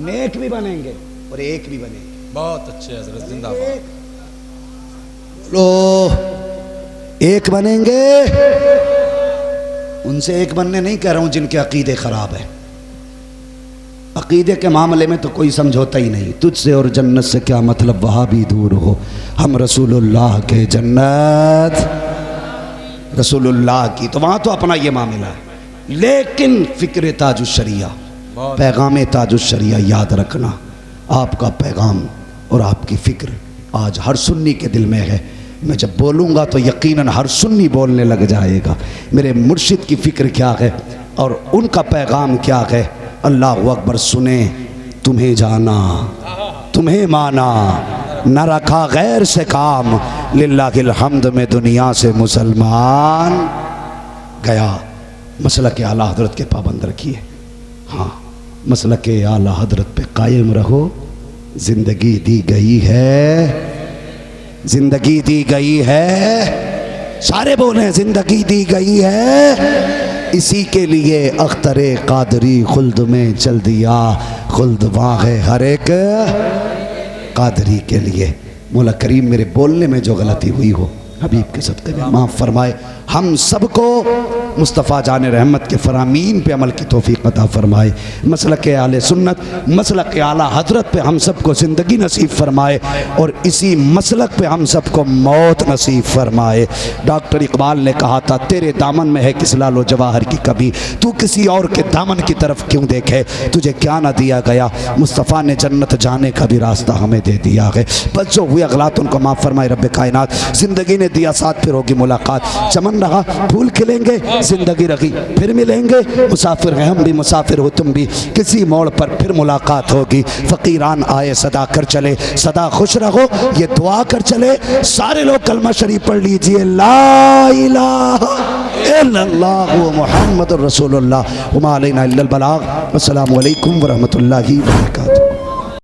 नेक भी बनेंगे और एक भी बनेंगे। बहुत अच्छे हजरत, जिंदाबाद। लो एक बनेंगे, उनसे एक बनने नहीं कह रहा हूं जिनके अकीदे खराब है। अकीदे के मामले में तो कोई समझौता ही नहीं। तुझसे और जन्नत से क्या मतलब, वहाँ भी दूर हो। हम रसूलुल्लाह के जन्नत, रसूलुल्लाह की, तो वहाँ तो अपना ये मामला है। लेकिन फ़िक्र ताजुश शरिया, पैगाम ताजुश शरिया याद रखना। आपका पैगाम और आपकी फ़िक्र आज हर सुन्नी के दिल में है। मैं जब बोलूँगा तो यकीनन हर सुन्नी बोलने लग जाएगा। मेरे मुर्शिद की फ़िक्र क्या है और उनका पैगाम क्या है। अल्लाह अकबर सुने, तुम्हें जाना, तुम्हें माना, न रखा गैर से काम, लिल्लाहिल हम्द में दुनिया से मुसलमान गया। मसलक के आला हजरत के पाबंद रखिए। हाँ, मसलक के आला हजरत पे कायम रहो। ज़िंदगी दी गई है, ज़िंदगी दी गई है, सारे बोले ज़िंदगी दी गई है। इसी के लिए अख्तरे कादरी खुल्द में चल दिया, खुल्द वहाँ है हर एक कादरी के लिए। मौला करीम मेरे बोलने में जो गलती हुई हो हबीब के सदक़े में माफ़ फरमाए। हम सबको मुस्तफ़ा जान रहमत के फरामीन पे अमल की तौफीक अता फरमाए। मसलक के आले सुन्नत, मसलक के आला हजरत पे हम सबको ज़िंदगी नसीब फरमाए और इसी मसलक पे हम सबको मौत नसीब फरमाए। डॉक्टर इकबाल ने कहा था, तेरे दामन में है किस लालो जवाहर की कभी, तू किसी और के दामन की तरफ क्यों देखे, तुझे क्या ना दिया गया। मुस्तफ़ा ने जन्नत जाने का भी रास्ता हमें दे दिया है। बस जो हुए अगलात उनको माफ़ फरमाए रब्बे कायनात। ज़िंदगी ने दिया साथ, फिर होगी मुलाकात। चमन रहा, फूल खिलेंगे, जिंदगी रही, फिर मिलेंगे। मुसाफिर हैं हम भी, मुसाफिर हो तुम भी, किसी मोड़ पर फिर मुलाकात होगी। फ़कीरान आए सदा कर चले, सदा खुश रहो, ये दुआ कर चले। सारे लोग कलमा शरीफ पढ़ लीजिए, ला इलाहा इल्लल्लाह मुहम्मदुर रसूलुल्लाह व मा अलैना इल्लल बलाग। अस्सलामु अलैकुम व रहमतुल्लाहि व बरकातहू।